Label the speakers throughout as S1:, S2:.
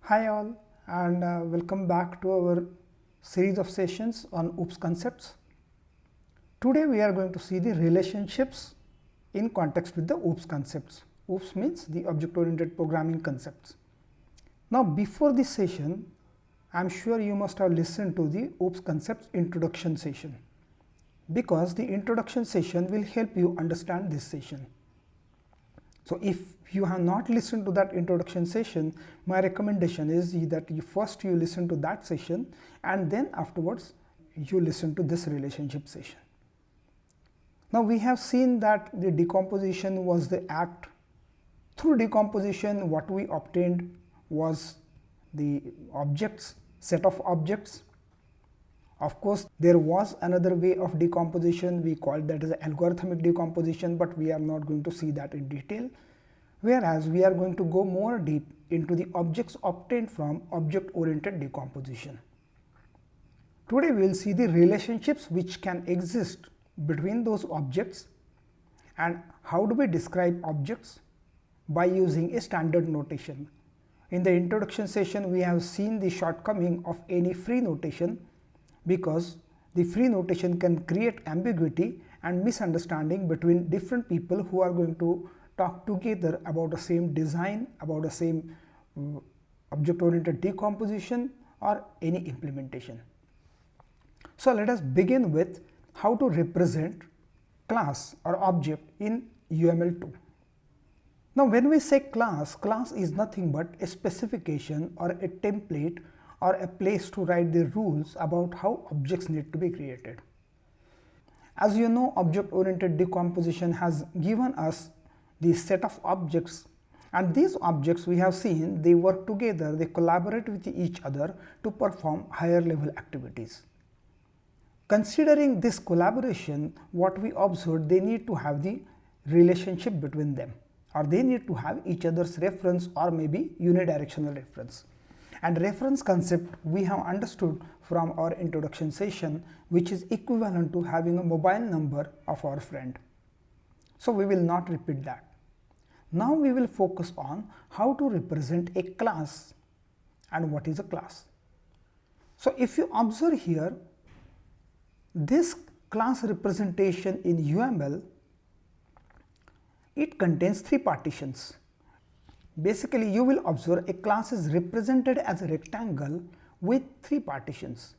S1: Hi all, and welcome back to our series of sessions on OOPS concepts. Today we are going to see the relationships in context with the OOPS concepts. OOPS means the object-oriented programming concepts. Now before this session, I am sure you must have listened to the OOPS concepts introduction session, because the introduction session will help you understand this session. So if you have not listened to that introduction session, my recommendation is that you first listen to that session and then afterwards you listen to this relationship session. Now we have seen that the decomposition was the act. Through decomposition, what we obtained was the objects, set of objects. Of course, there was another way of decomposition. We called that as algorithmic decomposition, but we are not going to see that in detail. Whereas we are going to go more deep into the objects obtained from object-oriented decomposition. Today we will see the relationships which can exist between those objects and how do we describe objects by using a standard notation. In the introduction session, we have seen the shortcoming of any free notation, because the free notation can create ambiguity and misunderstanding between different people who are going to talk together about the same design, about the same object-oriented decomposition or any implementation. So let us begin with how to represent class or object in UML2. Now when we say class, class is nothing but a specification or a template or a place to write the rules about how objects need to be created. As you know, object-oriented decomposition has given us the set of objects, and these objects we have seen they work together, they collaborate with each other to perform higher level activities. Considering this collaboration, what we observed, they need to have the relationship between them, or they need to have each other's reference or maybe unidirectional reference. And reference concept we have understood from our introduction session, which is equivalent to having a mobile number of our friend. So we will not repeat that. Now we will focus on how to represent a class and what is a class. So if you observe here, this class representation in UML, it contains three partitions. Basically, you will observe a class is represented as a rectangle with three partitions.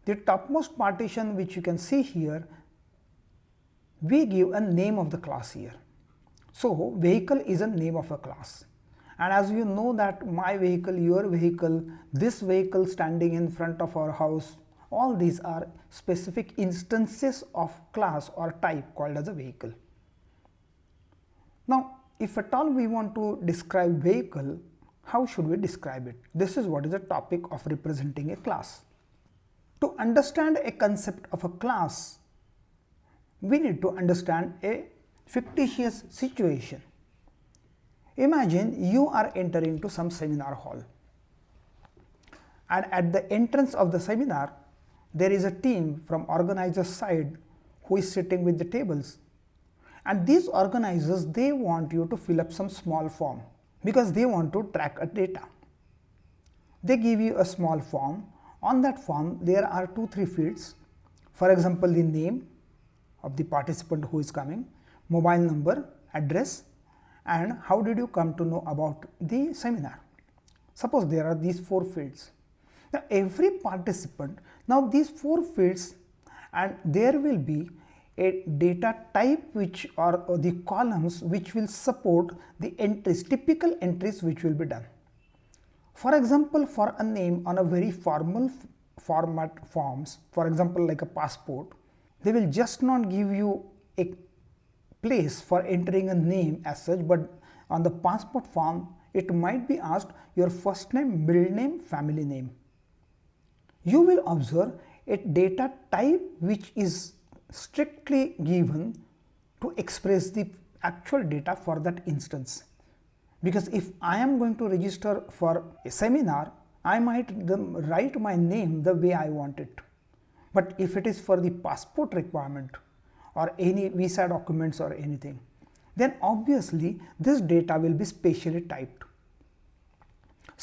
S1: The topmost partition, which you can see here, we give a name of the class here. So vehicle is a name of a class, and as you know that my vehicle, your vehicle, this vehicle standing in front of our house, all these are specific instances of class or type called as a vehicle. Now if at all we want to describe vehicle, how should we describe it? This is what is the topic of representing a class. To understand a concept of a class, we need to understand a fictitious situation. Imagine you are entering to some seminar hall, and at the entrance of the seminar there is a team from organizers side who is sitting with the tables, and these organizers, they want you to fill up some small form because they want to track a data. They give you a small form. On that form there are 2-3 fields, for example the name of the participant who is coming, mobile number, address, and how did you come to know about the seminar. Suppose there are these 4 fields. Now every participant, now these 4 fields, and there will be a data type which are the columns which will support the entries, typical entries which will be done. For example, for a name on a very formal format forms, for example like a passport, they will just not give you a place for entering a name as such, but on the passport form it might be asked your first name, middle name, family name. You will observe a data type which is strictly given to express the actual data for that instance, because if I am going to register for a seminar, I might write my name the way I want it, but if it is for the passport requirement or any visa documents or anything, then obviously this data will be spatially typed.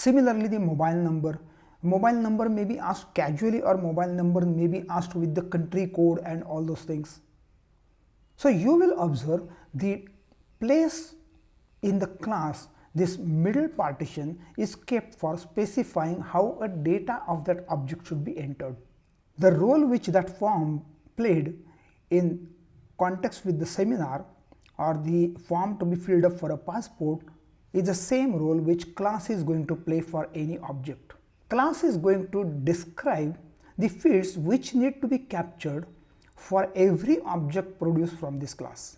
S1: Similarly, the mobile number may be asked casually, or mobile number may be asked with the country code and all those things. So you will observe the place in the class, this middle partition is kept for specifying how a data of that object should be entered. The role which that form played in context with the seminar, or the form to be filled up for a passport, is the same role which class is going to play for any object. Class is going to describe the fields which need to be captured for every object produced from this class.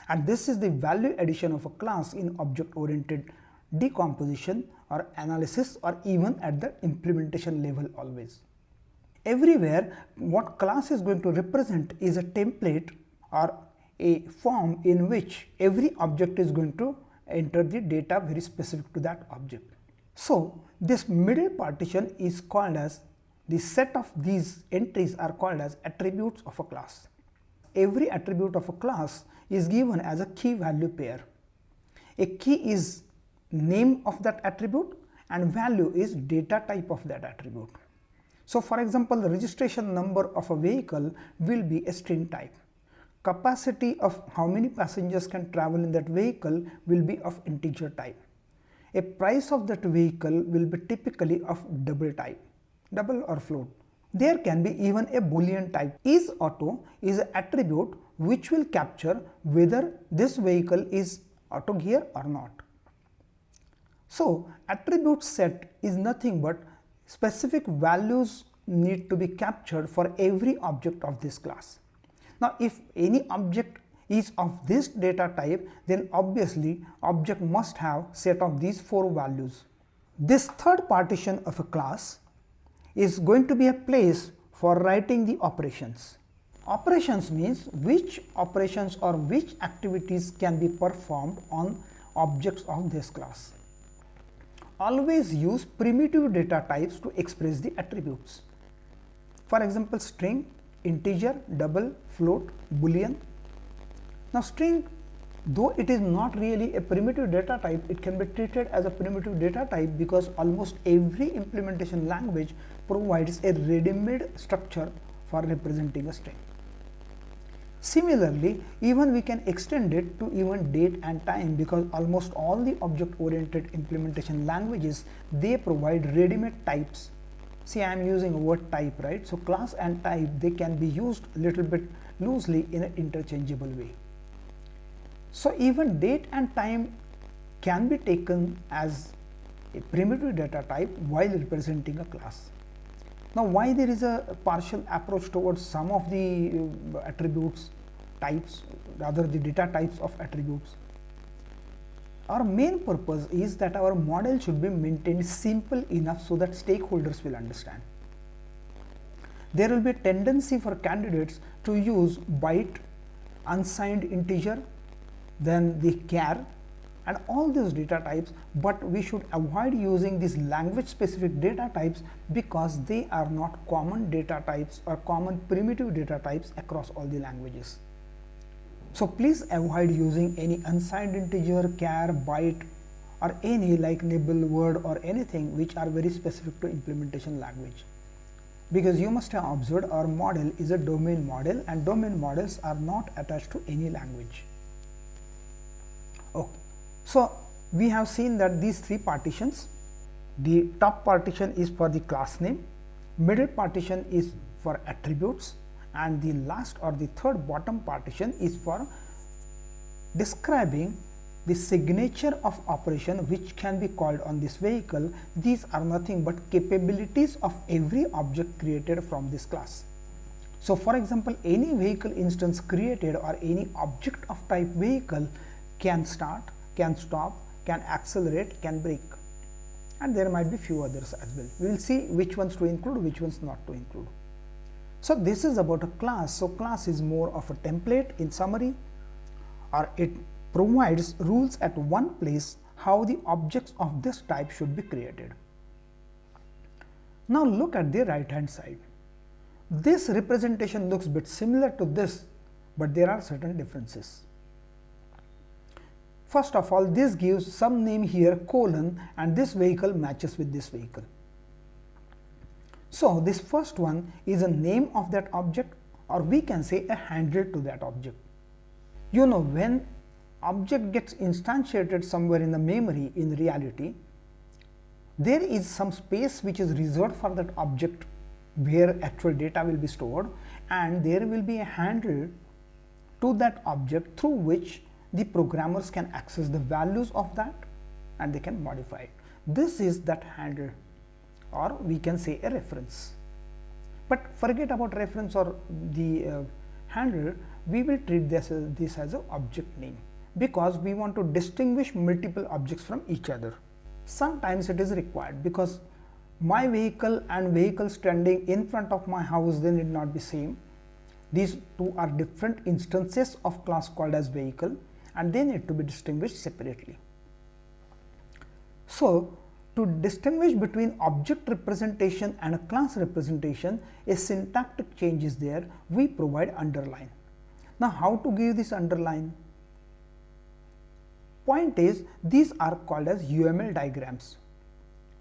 S1: And this is the value addition of a class in object oriented decomposition or analysis, or even at the implementation level always. Everywhere what class is going to represent is a template or a form in which every object is going to enter the data very specific to that object. So this middle partition is called as, the set of these entries are called as attributes of a class. Every attribute of a class is given as a key value pair. A key is name of that attribute and value is data type of that attribute. So for example, the registration number of a vehicle will be a string type. Capacity of how many passengers can travel in that vehicle will be of integer type. A price of that vehicle will be typically of double type, double or float. There can be even a boolean type. IsAuto is an attribute which will capture whether this vehicle is auto gear or not. So attribute set is nothing but specific values need to be captured for every object of this class. Now if any object is of this data type, then obviously object must have set of these 4 values. This third partition of a class is going to be a place for writing the operations. Operations means which operations or which activities can be performed on objects of this class. Always use primitive data types to express the attributes. For example, string, integer, double, float, boolean. Now string, though it is not really a primitive data type, it can be treated as a primitive data type because almost every implementation language provides a ready-made structure for representing a string. Similarly, even we can extend it to even date and time, because almost all the object-oriented implementation languages, they provide ready-made types. See, I am using a word type, right? So class and type, they can be used a little bit loosely in an interchangeable way. So even date and time can be taken as a primitive data type while representing a class. Now why there is a partial approach towards some of the attributes types, rather the data types of attributes? Our main purpose is that our model should be maintained simple enough so that stakeholders will understand. There will be a tendency for candidates to use byte, unsigned integer, then the char and all these data types, but we should avoid using these language specific data types because they are not common data types or common primitive data types across all the languages. So please avoid using any unsigned integer, char, byte or any like nibble, word or anything which are very specific to implementation language, because you must have observed our model is a domain model and domain models are not attached to any language. Okay. So we have seen that these 3 partitions, the top partition is for the class name, middle partition is for attributes, and the last or the third bottom partition is for describing the signature of operation which can be called on this vehicle. These are nothing but capabilities of every object created from this class. So for example, any vehicle instance created or any object of type vehicle can start, can stop, can accelerate, can brake, and there might be few others as well. We will see which ones to include, which ones not to include. So this is about a class. So class is more of a template in summary, or it provides rules at one place how the objects of this type should be created. Now look at the right hand side. This representation looks a bit similar to this, but there are certain differences. First of all, this gives some name here colon, and this vehicle matches with this vehicle. So this first one is a name of that object, or we can say a handle to that object. You know, when object gets instantiated somewhere in the memory in reality, there is some space which is reserved for that object where actual data will be stored, and there will be a handle to that object through which the programmers can access the values of that and they can modify it. This is that handle, or we can say a reference. But forget about reference or the handle, we will treat this as an object name, because we want to distinguish multiple objects from each other. Sometimes it is required, because my vehicle and vehicle standing in front of my house, they need not be same. These two are different instances of class called as vehicle, and they need to be distinguished separately. So to distinguish between object representation and a class representation, a syntactic change is there. We provide underline. Now how to give this underline? Point is, these are called as UML diagrams.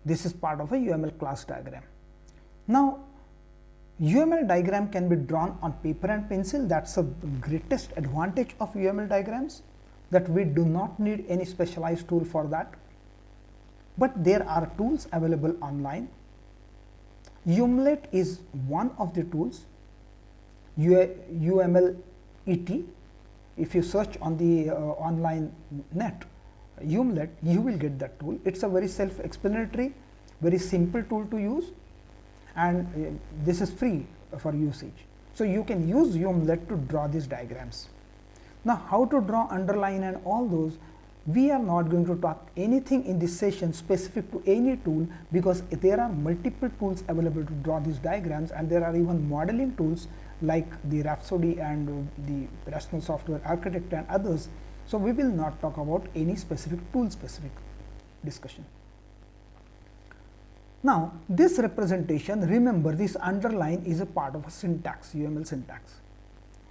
S1: This is part of a UML class diagram. Now UML diagram can be drawn on paper and pencil. That's the greatest advantage of UML diagrams, that we do not need any specialized tool for that. But there are tools available online. UMLET is one of the tools. UMLET, if you search on the online net UMLET, you will get that tool. It's a very self-explanatory, very simple tool to use, and this is free for usage. So you can use UMLET to draw these diagrams. Now how to draw underline and all those, we are not going to talk anything in this session specific to any tool, because there are multiple tools available to draw these diagrams, and there are even modeling tools like the Rhapsody and the Rational Software Architect and others. So we will not talk about any specific tool specific discussion. Now this representation, remember this underline is a part of a syntax, UML syntax.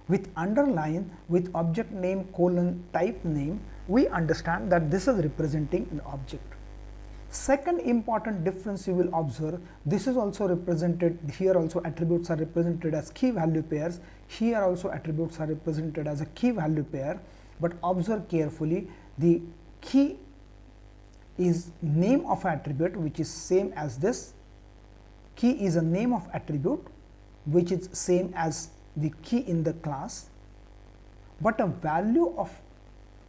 S1: With underline, with object name colon type name, we understand that this is representing an object. Second important difference you will observe, this is also represented, here also attributes are represented as key value pairs, here also attributes are represented as a key value pair. But observe carefully, the key is name of attribute, which is same as this. Key is a name of attribute which is same as the key in the class, but a value of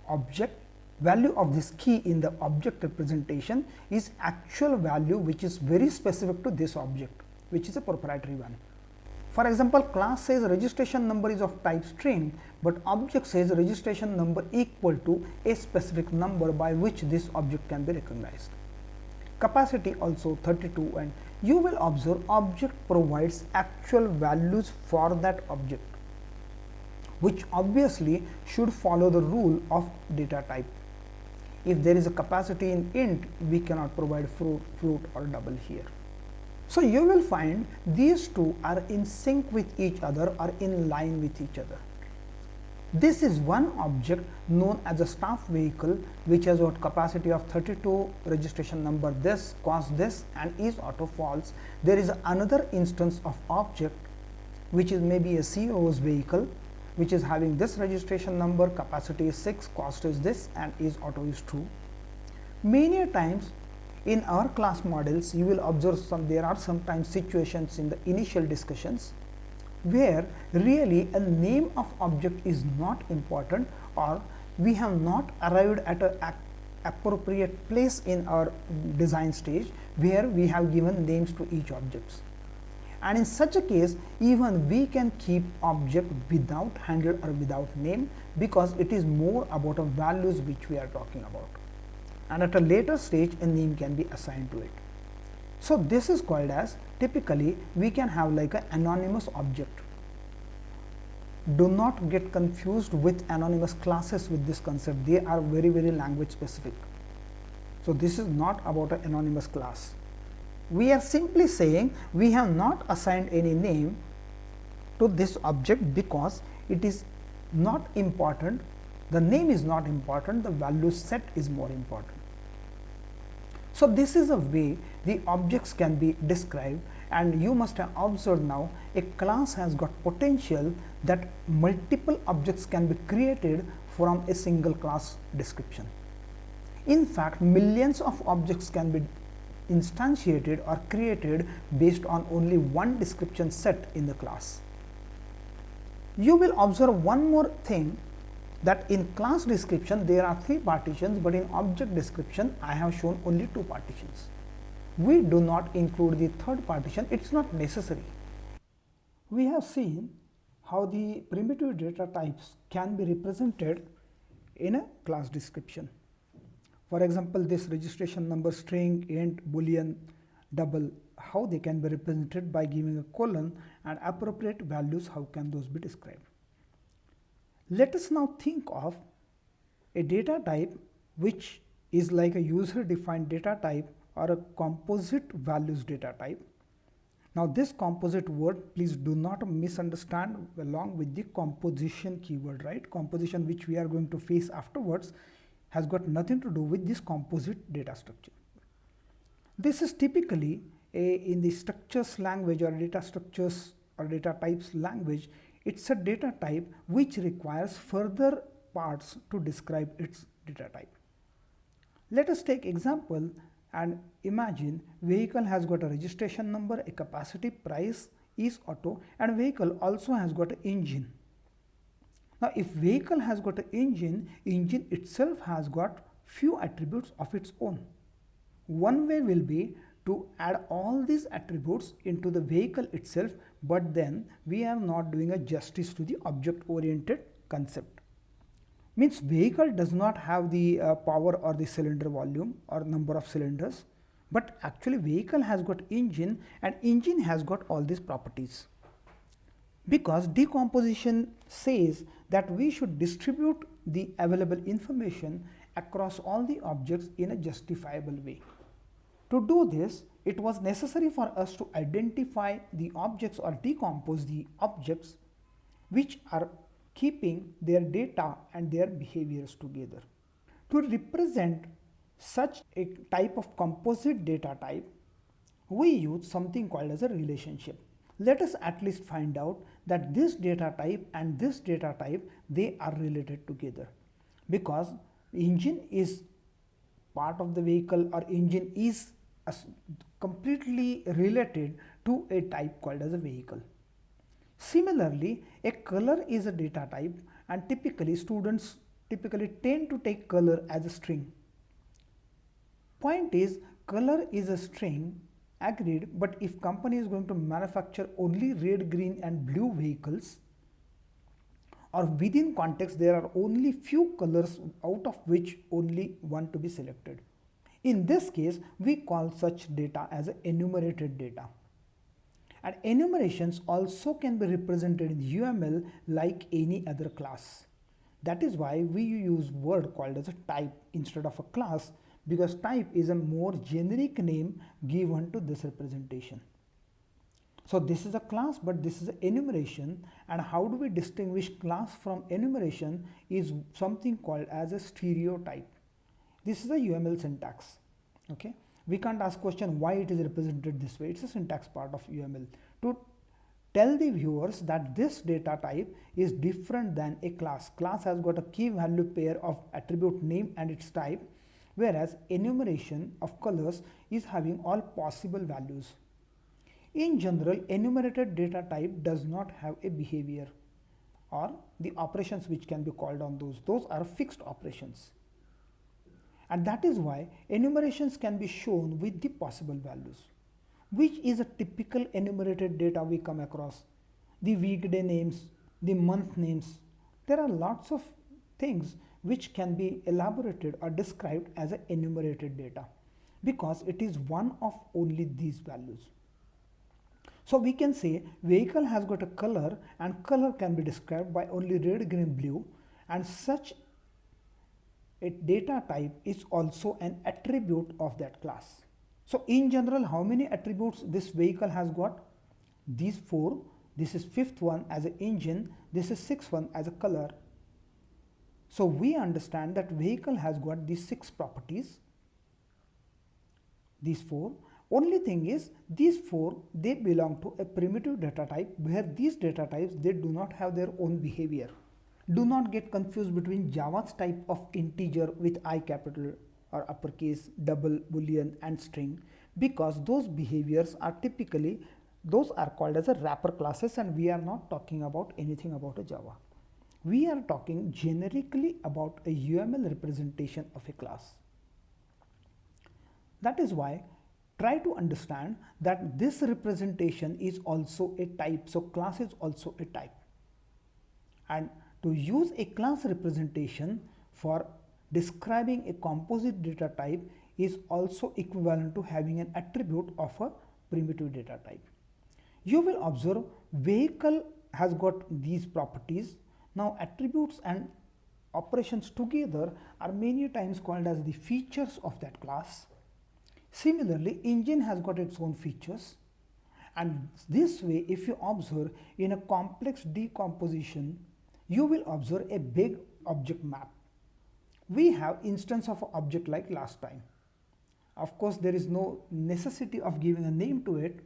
S1: object, value of this key in the object representation is actual value which is very specific to this object, which is a proprietary one. For example, class says registration number is of type string, but object says registration number equal to a specific number by which this object can be recognized. Capacity also 32, and you will observe object provides actual values for that object, which obviously should follow the rule of data type. If there is a capacity in int, we cannot provide float or double here. So you will find these two are in sync with each other or in line with each other. This is one object known as a staff vehicle, which has got capacity of 32, registration number this, cost this, and is auto false. There is another instance of object which is maybe a CO's vehicle, which is having this registration number, capacity is 6, cost is this, and is auto is true. Many times in our class models, you will observe there are sometimes situations in the initial discussions where really a name of object is not important, or we have not arrived at an appropriate place in our design stage where we have given names to each objects. And in such a case, even we can keep object without handle or without name, because it is more about a values which we are talking about, and at a later stage a name can be assigned to it. So this is called as, typically we can have like an anonymous object. Do not get confused with anonymous classes with this concept. They are very language specific. So this is not about an anonymous class. We are simply saying we have not assigned any name to this object because it is not important The name is not important, the value set is more important. So this is a way the objects can be described, and you must have observed now a class has got potential that multiple objects can be created from a single class description. In fact, millions of objects can be instantiated or created based on only one description set in the class. You will observe one more thing, that in class description there are 3 partitions, but in object description I have shown only 2 partitions. We do not include the third partition, it is not necessary. We have seen how the primitive data types can be represented in a class description. For example, this registration number, string, int, boolean, double, how they can be represented by giving a colon, and appropriate values, how can those be described. Let us now think of a data type which is like a user defined data type or a composite values data type. Now this composite word, please do not misunderstand along with the composition keyword, right? Composition, which we are going to face afterwards, has got nothing to do with this composite data structure. This is typically in the structures language or data structures or data types language, it's a data type which requires further parts to describe its data type. Let us take example and imagine vehicle has got a registration number, a capacity, price, is auto, and vehicle also has got an engine. Now if vehicle has got an engine, engine itself has got few attributes of its own. One way will be to add all these attributes into the vehicle itself, but then we are not doing a justice to the object oriented concept. Means vehicle does not have the power or the cylinder volume or number of cylinders, but actually vehicle has got engine, and engine has got all these properties. Because decomposition says that we should distribute the available information across all the objects in a justifiable way. To do this, it was necessary for us to identify the objects or decompose the objects which are keeping their data and their behaviors together. To represent such a type of composite data type, we use something called as a relationship. Let us at least find out that this data type and this data type, they are related together, because engine is part of the vehicle, or engine is completely related to a type called as a vehicle. Similarly, a color is a data type, and typically students tend to take color as a string. Point is, color is a string, agreed, but if company is going to manufacture only red, green and blue vehicles, or within context there are only few colors out of which only one to be selected. In this case, we call such data as enumerated data. And enumerations also can be represented in UML like any other class. That is why we use word called as a type instead of a class, because type is a more generic name given to this representation. So this is a class, but this is an enumeration, and how do we distinguish class from enumeration is something called as a stereotype. This is a UML syntax. Okay, we can't ask question why it is represented this way. It's a syntax part of UML to tell the viewers that this data type is different than a class. Class has got a key value pair of attribute name and its type, whereas enumeration of colors is having all possible values. In general, enumerated data type does not have a behavior or the operations which can be called on those are fixed operations. And that is why enumerations can be shown with the possible values. Which is a typical enumerated data we come across? The weekday names, the month names. There are lots of things which can be elaborated or described as a enumerated data, because it is one of only these values. So we can say vehicle has got a color, and color can be described by only red, green, blue, and such a data type is also an attribute of that class. So in general, how many attributes this vehicle has got? These 4. This is 5th one as an engine. This is 6th one as a color. So we understand that vehicle has got these 6 properties, these 4. Only thing is these 4, they belong to a primitive data type, where these data types, they do not have their own behavior. Do not get confused between Java's type of integer with I capital or uppercase, double, boolean and string, because those behaviors are typically, those are called as a wrapper classes, and we are not talking about anything about a Java. We are talking generically about a UML representation of a class. That is why try to understand that this representation is also a type. So class is also a type. And to use a class representation for describing a composite data type is also equivalent to having an attribute of a primitive data type. You will observe vehicle has got these properties. Now attributes and operations together are many times called as the features of that class. Similarly, engine has got its own features, and this way if you observe in a complex decomposition, you will observe a big object map. We have instance of an object like last time. Of course, there is no necessity of giving a name to it.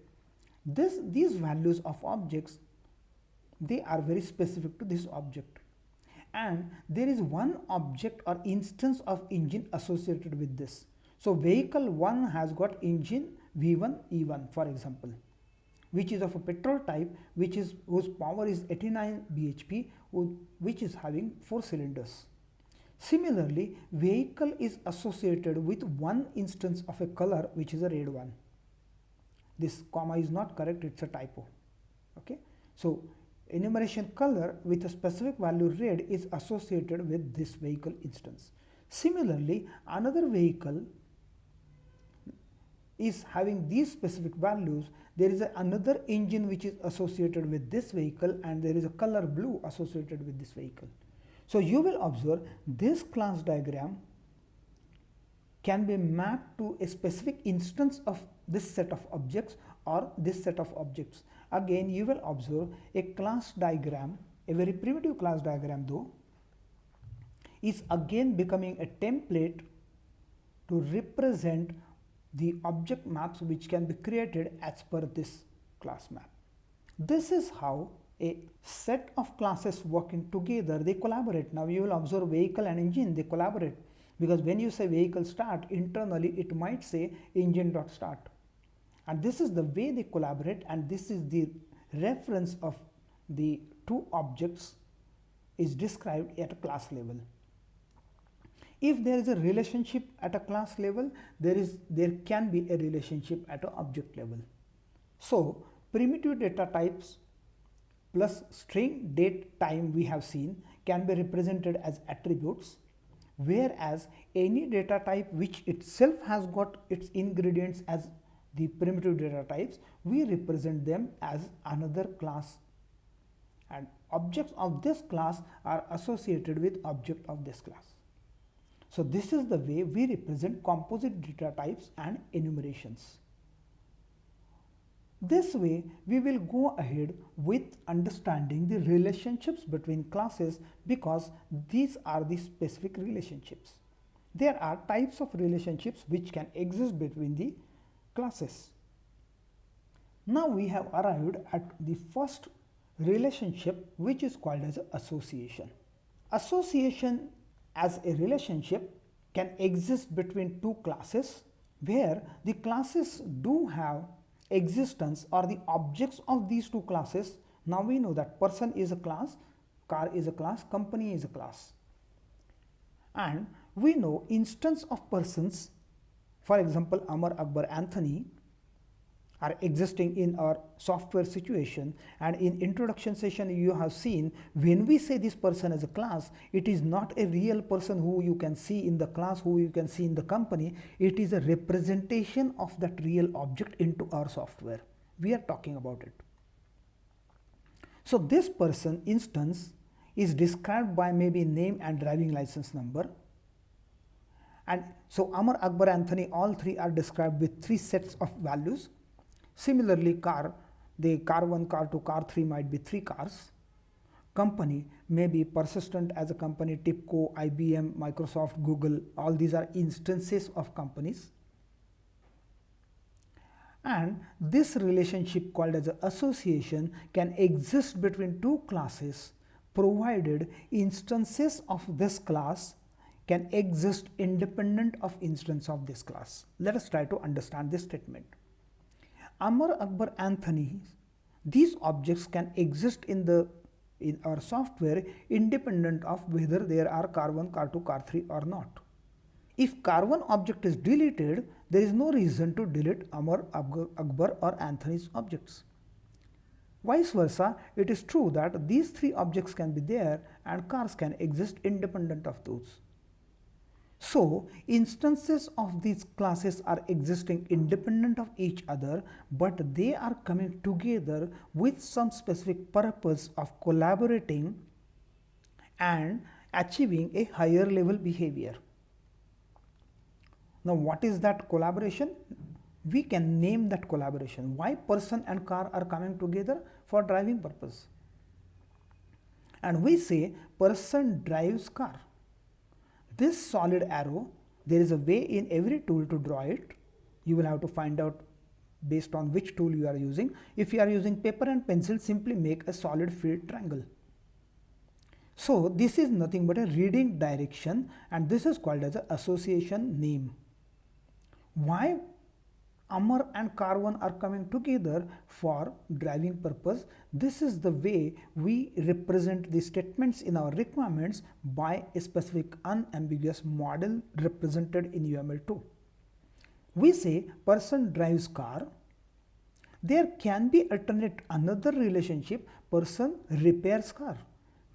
S1: These values of objects, they are very specific to this object, and there is one object or instance of engine associated with this. So vehicle 1 has got engine V1 E1, for example, which is of a petrol type, whose power is 89 bhp, which is having 4 cylinders. Similarly, vehicle is associated with one instance of a color, which is a red one. This comma is not correct, it's a typo. Okay, so enumeration color with a specific value red is associated with this vehicle instance. Similarly, another vehicle is having these specific values. There is another engine which is associated with this vehicle, and there is a color blue associated with this vehicle. So you will observe this class diagram can be mapped to a specific instance of this set of objects or this set of objects. Again, you will observe a class diagram, a very primitive class diagram though, is again becoming a template to represent the object maps which can be created as per this class map. This is how a set of classes working together, they collaborate. Now you will observe vehicle and engine, they collaborate, because when you say vehicle start, internally it might say engine.start, and this is the way they collaborate, and this is the reference of the two objects is described at a class level. If there is a relationship at a class level, there can be a relationship at an object level. So primitive data types plus string, date, time we have seen can be represented as attributes, whereas any data type which itself has got its ingredients as the primitive data types, we represent them as another class, and objects of this class are associated with object of this class. So this is the way we represent composite data types and enumerations. This way we will go ahead with understanding the relationships between classes, because these are the specific relationships. There are types of relationships which can exist between the classes. Now we have arrived at the first relationship, which is called as association. Association as a relationship can exist between two classes, where the classes do have existence or the objects of these two classes. Now we know that person is a class, car is a class, company is a class, and we know instance of persons, for example Amar, Akbar, Anthony, are existing in our software situation. And in introduction session you have seen, when we say this person is a class, it is not a real person who you can see in the class, who you can see in the company. It is a representation of that real object into our software. We are talking about it. So this person instance is described by maybe name and driving license number. And so Amar, Akbar, Anthony, all three are described with 3 sets of values. Similarly, car, the car 1, car 2, car 3 might be 3 cars. company may be persistent as a company, TIPCO, IBM, Microsoft, Google, all these are instances of companies. And this relationship called as an association can exist between two classes provided instances of this class can exist independent of instance of this class. Let us try to understand this statement. Amar, Akbar, Anthony, these objects can exist in our software independent of whether there are car 1, car 2, car 3 or not. If car 1 object is deleted, there is no reason to delete Amar, Akbar or Anthony's objects. Vice versa, it is true that these three objects can be there and cars can exist independent of those. So, instances of these classes are existing independent of each other, but they are coming together with some specific purpose of collaborating and achieving a higher level behavior. Now, what is that collaboration? We can name that collaboration. Why person and car are coming together? For driving purpose. And we say person drives car. This solid arrow, there is a way in every tool to draw it. You will have to find out based on which tool you are using. If you are using paper and pencil, simply make a solid filled triangle. So this is nothing but a reading direction, and this is called as an association name. Why Amar and car 1 are coming together? For driving purpose. This is the way we represent the statements in our requirements by a specific unambiguous model represented in UML2. We say person drives car. There can be alternate another relationship, person repairs car.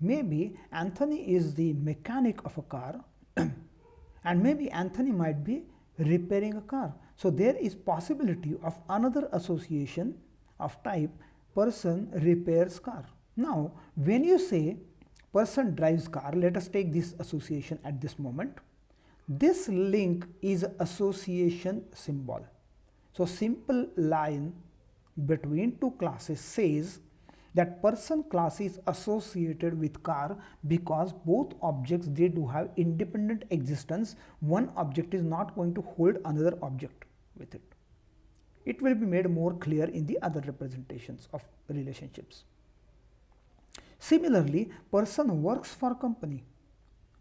S1: Maybe Anthony is the mechanic of a car and maybe Anthony might be repairing a car. So there is possibility of another association of type person repairs car. Now when you say person drives car, let us take this association at this moment. This link is association symbol. So simple line between two classes says that person class is associated with car because both objects, they do have independent existence. One object is not going to hold another object with it. It will be made more clear in the other representations of relationships. Similarly, person works for company.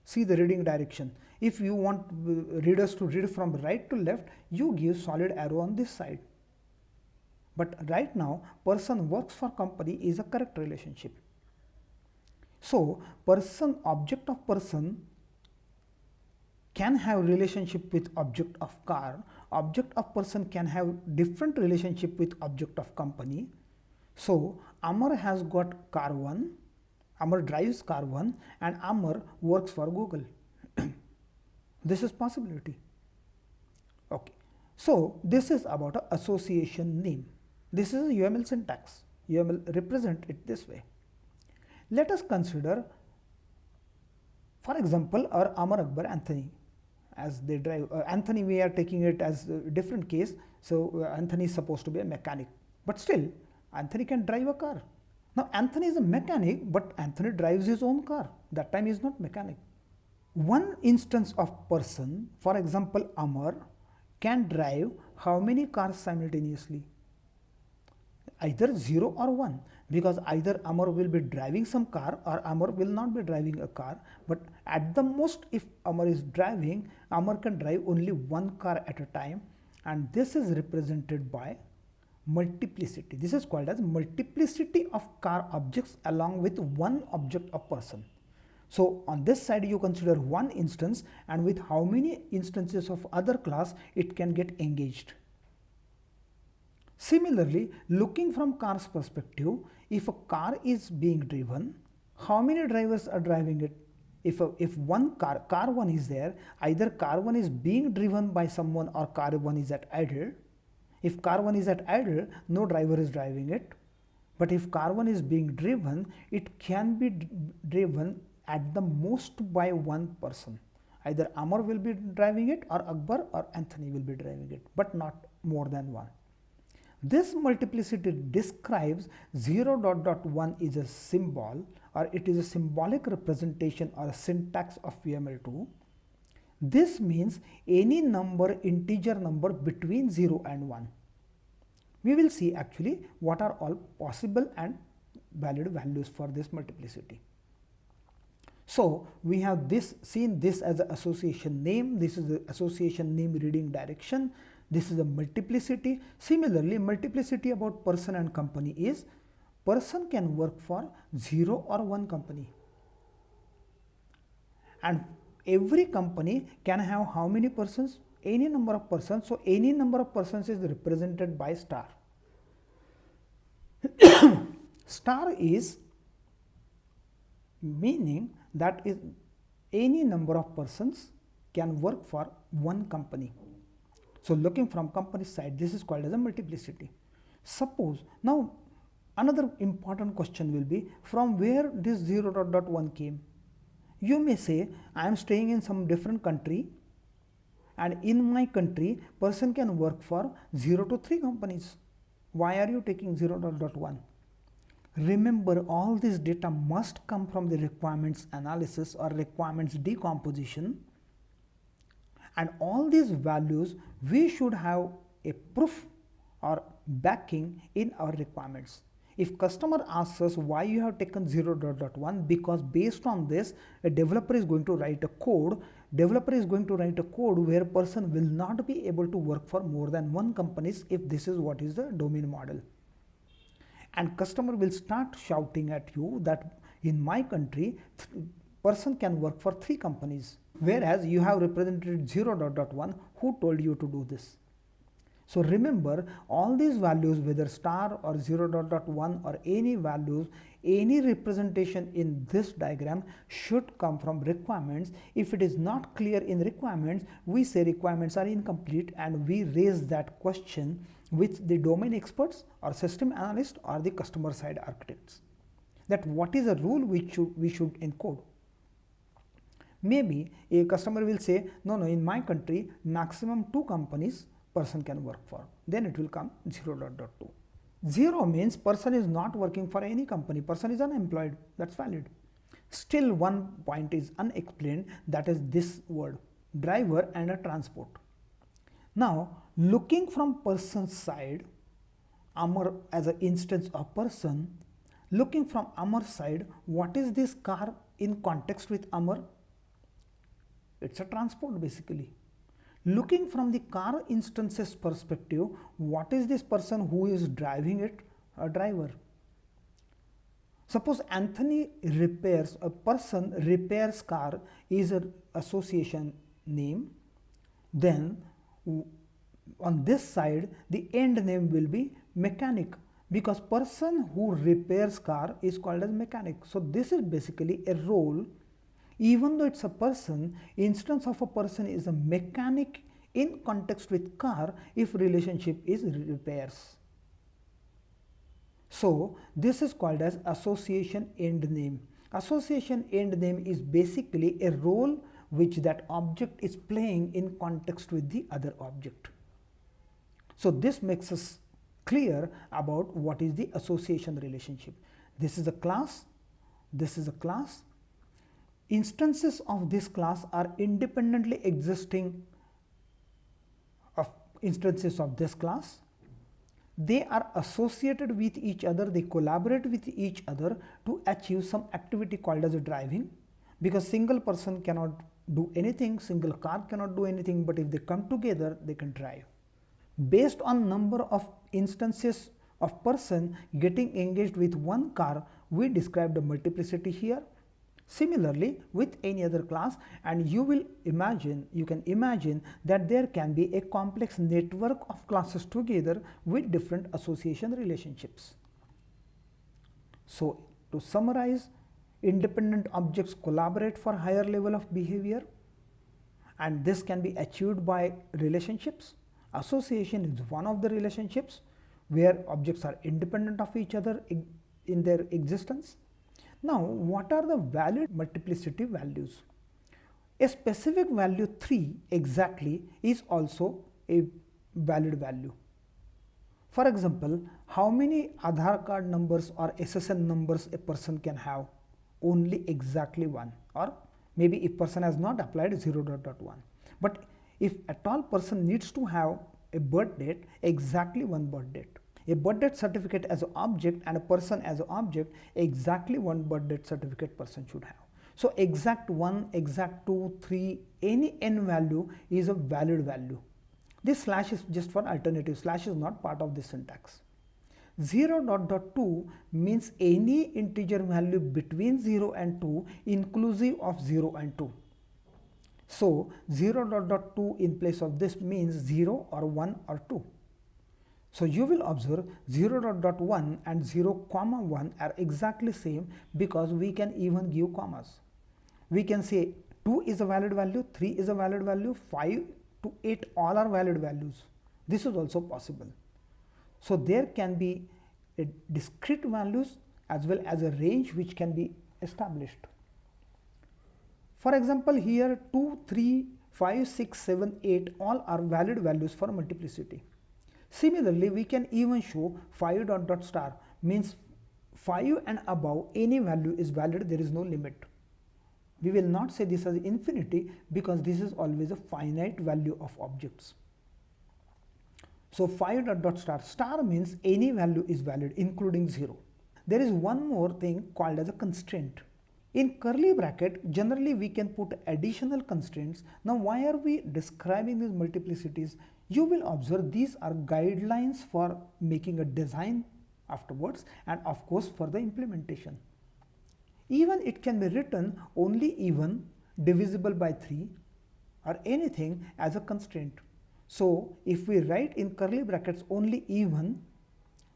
S1: See the reading direction. If you want readers to read from right to left, you give solid arrow on this side. But right now, person works for company is a correct relationship. So person, object of person can have relationship with object of car. Object of person can have different relationship with object of company. So Amar has got car 1, Amar drives car 1 and Amar works for Google. This is possibility. Okay. So this is about a association name. This is a UML syntax. UML represent it this way. Let us consider, for example, our Amar, Akbar, Anthony as they drive. Anthony, we are taking it as a different case. So Anthony is supposed to be a mechanic, but still Anthony can drive a car. Now Anthony is a mechanic, but Anthony drives his own car. That time he is not mechanic. One instance of person, for example Amar, can drive how many cars simultaneously? Either 0 or 1, because either Amar will be driving some car or Amar will not be driving a car. But at the most, if Amar is driving, Amar can drive only one car at a time, and this is represented by multiplicity. This is called as multiplicity of car objects along with one object of person. So on this side you consider one instance, and with how many instances of other class it can get engaged. Similarly, looking from car's perspective, if a car is being driven, how many drivers are driving it? If one car 1 is there, either car 1 is being driven by someone or car 1 is at idle. If car 1 is at idle, no driver is driving it. But if car 1 is being driven, it can be driven at the most by one person. Either Amar will be driving it or Akbar or Anthony will be driving it, but not more than one. This multiplicity describes 0 ... 1 is a symbol, or it is a symbolic representation or a syntax of VML2. This means any number, integer number between 0 and 1. We will see actually what are all possible and valid values for this multiplicity. So we have seen this as an association name. This is the association name reading direction. This is a multiplicity. Similarly, multiplicity about person and company is person can work for 0 or 1 company. And every company can have how many persons? Any number of persons. So any number of persons is represented by star. Star is meaning that is any number of persons can work for one company. So looking from company side, this is called as a multiplicity. Suppose now another important question will be, from where this 0 ... 1 came? You may say, I am staying in some different country, and in my country person can work for 0 to 3 companies. Why are you taking 0 ... 1? Remember, all this data must come from the requirements analysis or requirements decomposition, and all these values we should have a proof or backing in our requirements. If customer asks us why you have taken 0 ... 1, because based on this a developer is going to write a code. Developer is going to write a code where person will not be able to work for more than one companies if this is what is the domain model. And customer will start shouting at you that in my country person can work for 3 companies, whereas you have represented 0 ... 1. Who told you to do this? So remember, all these values, whether star or 0 ... 1 or any values, any representation in this diagram should come from requirements. If it is not clear in requirements, we say requirements are incomplete, and we raise that question with the domain experts or system analyst or the customer side architects, that what is a rule which we should encode. Maybe a customer will say, no, in my country maximum 2 companies person can work for. Then it will come 0 ... 2. 0 means person is not working for any company, person is unemployed. That's valid. Still one point is unexplained, that is this word, driver and a transport. Now looking from person's side, Amar as an instance of person, looking from Amar's side, what is this car in context with Amar? It's a transport basically. Looking from the car instances perspective, what is this person who is driving it? A driver. Suppose Anthony repairs, a person repairs car is an association name, then on this side the end name will be mechanic, because person who repairs car is called as mechanic. So this is basically a role. Even though it's a person, instance of a person is a mechanic in context with car if relationship is repairs. So this is called as association end name. Association end name is basically a role which that object is playing in context with the other object. So this makes us clear about what is the association relationship. This is a class, this is a class. Instances of this class are independently existing of instances of this class. They are associated with each other, they collaborate with each other to achieve some activity called as a driving, because single person cannot do anything, single car cannot do anything, but if they come together they can drive. Based on number of instances of person getting engaged with one car, we describe the multiplicity here. Similarly with any other class, and you can imagine that there can be a complex network of classes together with different association relationships. So to summarize, independent objects collaborate for higher level of behavior, and this can be achieved by relationships. Association is one of the relationships where objects are independent of each other in their existence. Now what are the valid multiplicity values? A specific value 3 exactly is also a valid value. For example, how many Aadhaar card numbers or SSN numbers a person can have? Only exactly one, or maybe if person has not applied 0.1. But if at all person needs to have a birth date, exactly one birth date. A birth date certificate as an object and a person as an object, exactly one birth date certificate person should have. So exact 1, exact 2, 3, any n value is a valid value. This slash is just for alternative, slash is not part of this syntax. 0.2 means any integer value between 0 and 2 inclusive of 0 and 2. So 0.2 in place of this means 0 or 1 or 2. So you will observe 0.1 and 0.1 are exactly same because we can even give commas. We can say 2 is a valid value, 3 is a valid value, 5 to 8 all are valid values. This is also possible. So there can be a discrete values as well as a range which can be established. For example, here 2, 3, 5, 6, 7, 8 all are valid values for multiplicity. Similarly, we can even show 5 dot dot star means 5 and above any value is valid, there is no limit. We will not say this as infinity because this is always a finite value of objects. So 5 dot dot star, star means any value is valid including 0. There is one more thing called as a constraint. In curly bracket, generally we can put additional constraints. Now why are we describing these multiplicities? You will observe these are guidelines for making a design afterwards and of course for the implementation. Even it can be written only even, divisible by 3 or anything as a constraint. So if we write in curly brackets only even,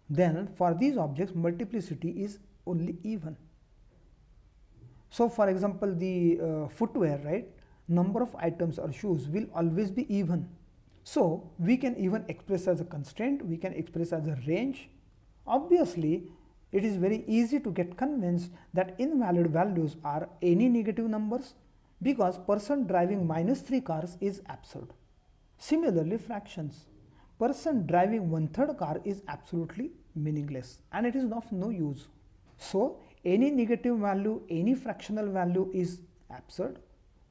S1: then for these objects multiplicity is only even. So for example, the footwear, right, number of items or shoes will always be even. So we can even express as a constraint, we can express as a range. Obviously, it is very easy to get convinced that invalid values are any negative numbers because person driving -3 cars is absurd. Similarly, fractions. Person driving 1/3 car is absolutely meaningless and it is of no use. So any negative value, any fractional value is absurd.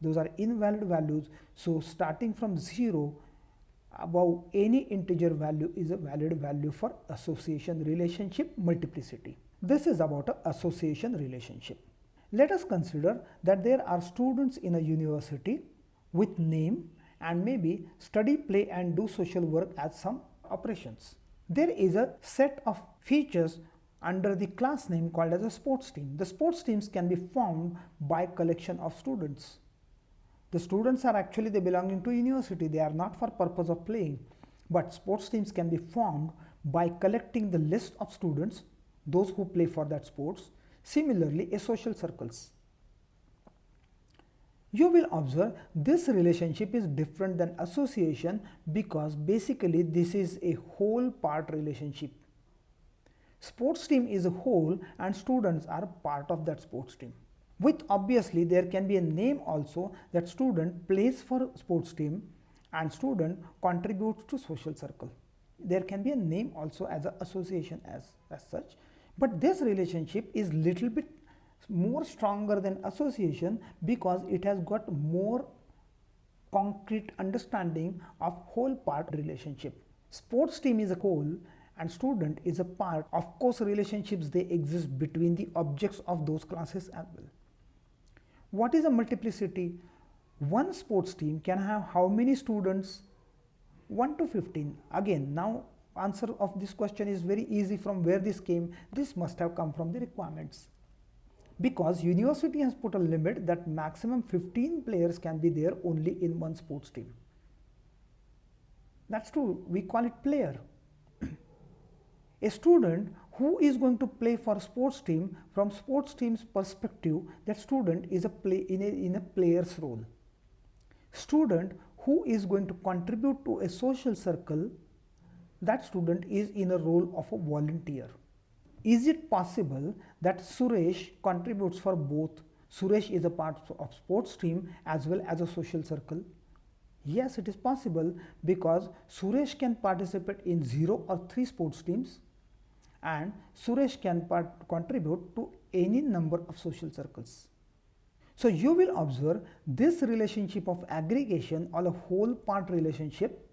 S1: Those are invalid values. So starting from 0 above any integer value is a valid value for association relationship multiplicity. This is about an association relationship. Let us consider that there are students in a university with name and maybe study, play and do social work as some operations. There is a set of features under the class name called as a sports team. The sports teams can be formed by collection of students. The students are actually they belonging to university, they are not for purpose of playing, but sports teams can be formed by collecting the list of students, those who play for that sports. Similarly, a social circles. You will observe this relationship is different than association because basically this is a whole part relationship. Sports team is a whole and students are part of that sports team. With obviously there can be a name also that student plays for sports team and student contributes to social circle. There can be a name also as an association as such, but this relationship is little bit more stronger than association because it has got more concrete understanding of whole part relationship. Sports team is a whole and student is a part. Of course, relationships they exist between the objects of those classes as well. What is a multiplicity? One sports team can have how many students? 1 to 15. Again, now answer of this question is very easy. From where this came? This must have come from the requirements. Because university has put a limit that maximum 15 players can be there only in one sports team. That's true, we call it player. A student who is going to play for sports team, from sports team's perspective, that student is a in a player's role. Student who is going to contribute to a social circle, that student is in a role of a volunteer. Is it possible that Suresh contributes for both? Suresh is a part of sports team as well as a social circle. Yes, it is possible because Suresh can participate in 0 or 3 sports teams and Suresh can contribute to any number of social circles. So you will observe this relationship of aggregation or a whole part relationship.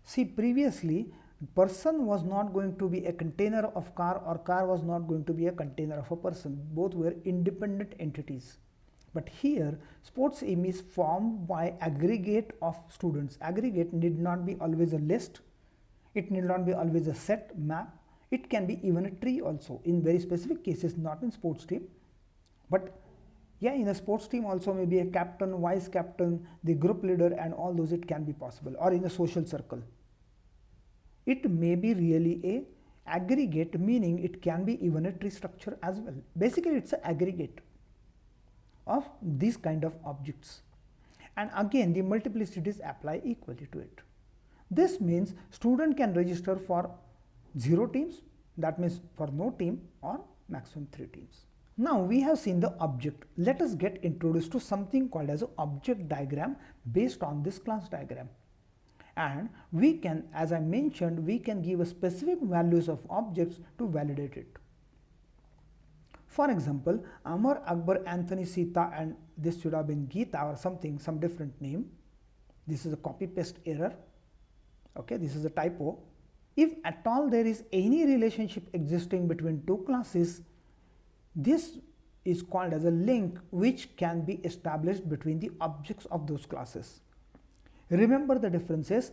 S1: See, previously person was not going to be a container of car or car was not going to be a container of a person. Both were independent entities. But here sports team is formed by aggregate of students. Aggregate need not be always a list. It need not be always a set map. It can be even a tree also in very specific cases, not in sports team. But yeah, in a sports team also maybe a captain, vice captain, the group leader and all those, it can be possible, or in a social circle. It may be really a aggregate, meaning it can be even a tree structure as well. Basically it's an aggregate of these kind of objects, and again the multiplicities apply equally to it. This means student can register for 0 teams, that means for no team, or maximum 3 teams. Now we have seen the object. Let us get introduced to something called as an object diagram based on this class diagram. And we can, as I mentioned, we can give a specific values of objects to validate it. For example, Amar, Akbar, Anthony, Sita, and this should have been Geeta or something, some different name. This is a copy paste error. Okay, this is a typo. If at all there is any relationship existing between two classes, this is called as a link which can be established between the objects of those classes. Remember the differences.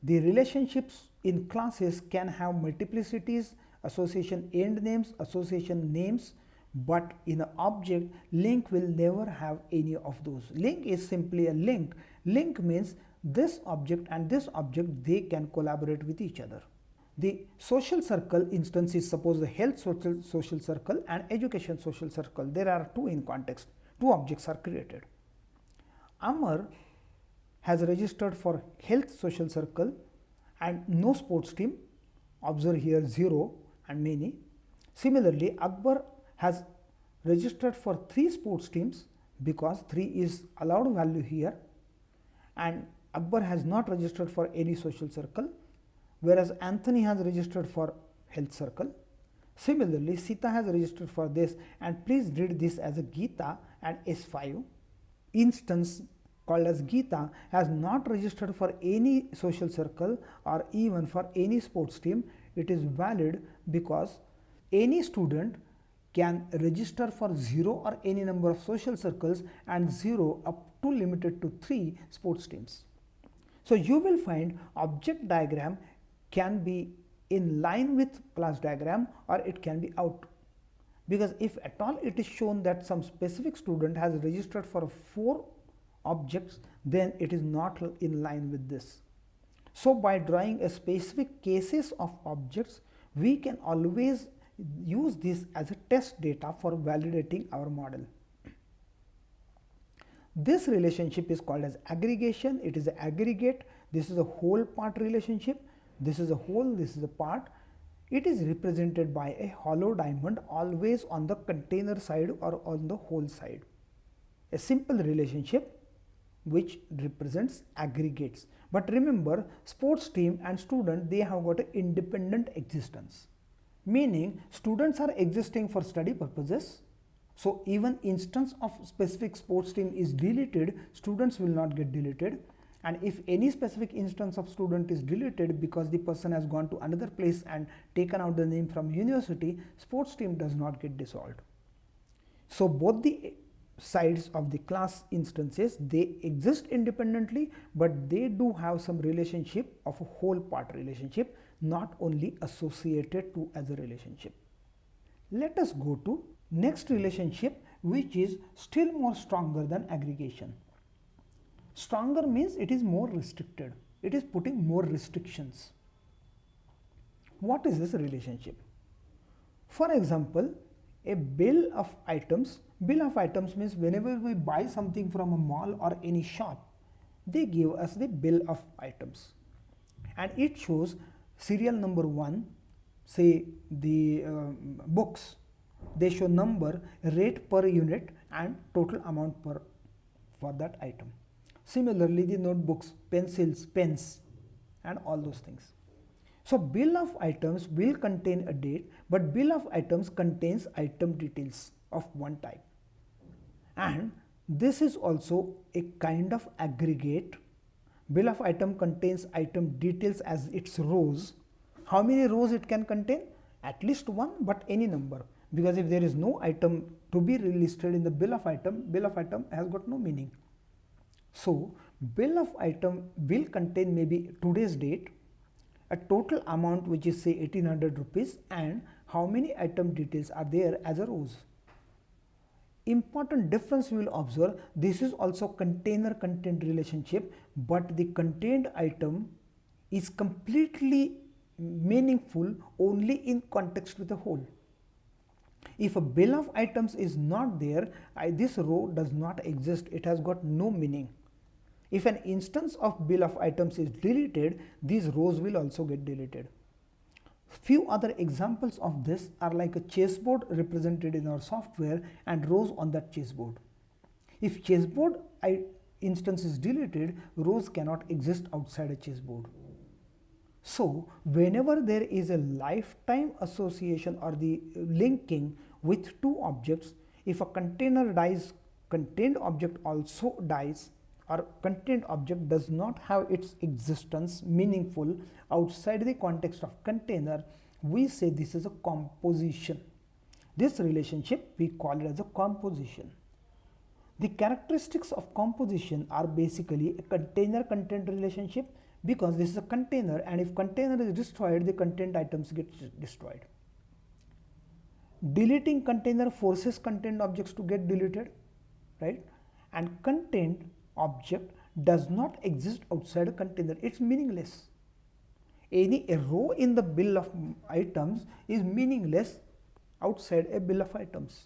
S1: The relationships in classes can have multiplicities, association end names, association names, but in an object, link will never have any of those. Link is simply a link. Link means this object and this object, they can collaborate with each other. The social circle instance is suppose the health social circle and education social circle. There are two in context. Two objects are created. Amar has registered for health social circle and no sports team. Observe here 0 and many. Similarly, Akbar has registered for 3 sports teams because 3 is allowed value here, and Akbar has not registered for any social circle, whereas Anthony has registered for health circle. Similarly, Sita has registered for this, and please read this as a Geeta and S5. Instance called as Geeta has not registered for any social circle or even for any sports team. It is valid because any student can register for 0 or any number of social circles and 0 up to limited to 3 sports teams. So you will find object diagram can be in line with class diagram or it can be out, because if at all it is shown that some specific student has registered for 4 objects, then it is not in line with this. So by drawing a specific cases of objects, we can always use this as a test data for validating our model. This relationship is called as aggregation. It is an aggregate. This is a whole part relationship. This is a whole, this is a part. It is represented by a hollow diamond always on the container side or on the whole side. A simple relationship which represents aggregates. But remember, sports team and student, they have got an independent existence. Meaning students are existing for study purposes. So even instance of specific sports team is deleted, students will not get deleted. And if any specific instance of student is deleted because the person has gone to another place and taken out the name from university, sports team does not get dissolved. So both the sides of the class instances, they exist independently, but they do have some relationship of a whole part relationship, not only associated to as a relationship. Let us go to next relationship, which is still more stronger than aggregation. Stronger means it is more restricted. It is putting more restrictions. What is this relationship? For example, a bill of items. Bill of items means whenever we buy something from a mall or any shop, they give us the bill of items. And it shows serial number 1, say the books. They show number, rate per unit and total amount for that item. Similarly, the notebooks, pencils, pens, and all those things. So bill of items will contain a date, but bill of items contains item details of one type. And this is also a kind of aggregate. Bill of item contains item details as its rows. How many rows it can contain? At least one, but any number. Because if there is no item to be listed in the bill of item has got no meaning. So bill of item will contain maybe today's date, a total amount which is say 1800 rupees, and how many item details are there as a rows. Important difference we will observe, this is also container content relationship, but the contained item is completely meaningful only in context with the whole. If a bill of items is not there, this row does not exist, it has got no meaning. If an instance of bill of items is deleted, these rows will also get deleted. Few other examples of this are like a chessboard represented in our software and rows on that chessboard. If chessboard instance is deleted, rows cannot exist outside a chessboard. So whenever there is a lifetime association or the linking with two objects, if a container dies, contained object also dies, or contained object does not have its existence meaningful outside the context of container, we say this is a composition. This relationship we call it as a composition. The characteristics of composition are basically a container content relationship, because this is a container, and if container is destroyed, the contained items get destroyed. Deleting container forces contained objects to get deleted, right? And contained object does not exist outside a container, it's meaningless. Any row in the bill of items is meaningless outside a bill of items.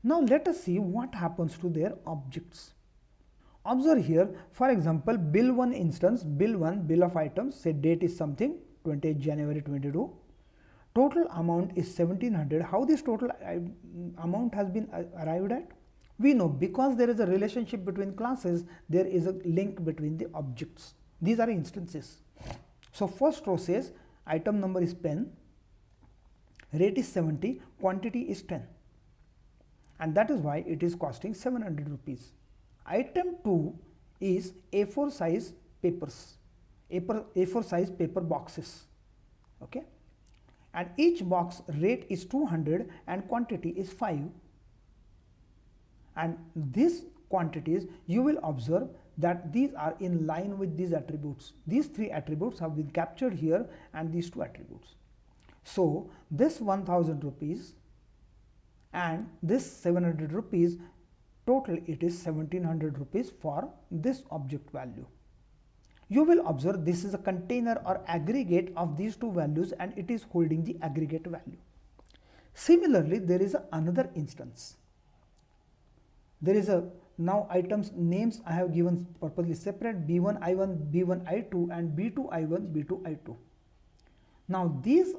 S1: Now let us see what happens to their objects. Observe here, for example, bill 1 instance, bill 1, bill of items, say date is something 28 January 22, total amount is 1700. How this total amount has been arrived at? We know because there is a relationship between classes, there is a link between the objects. These are instances. So first row says item number is pen, rate is 70, quantity is 10, and that is why it is costing 700 rupees. Item 2 is A4 size papers, A4 size paper boxes, okay, and each box rate is 200 and quantity is 5. And these quantities, you will observe that these are in line with these attributes. These three attributes have been captured here, and these two attributes. So this 1000 rupees and this 700 rupees, total it is 1700 rupees for this object value. You will observe this is a container or aggregate of these two values, and it is holding the aggregate value. Similarly, there is another instance. There is a now items names I have given purposely separate, B1 I1, B1 I2, and B2 I1, B2 I2. Now these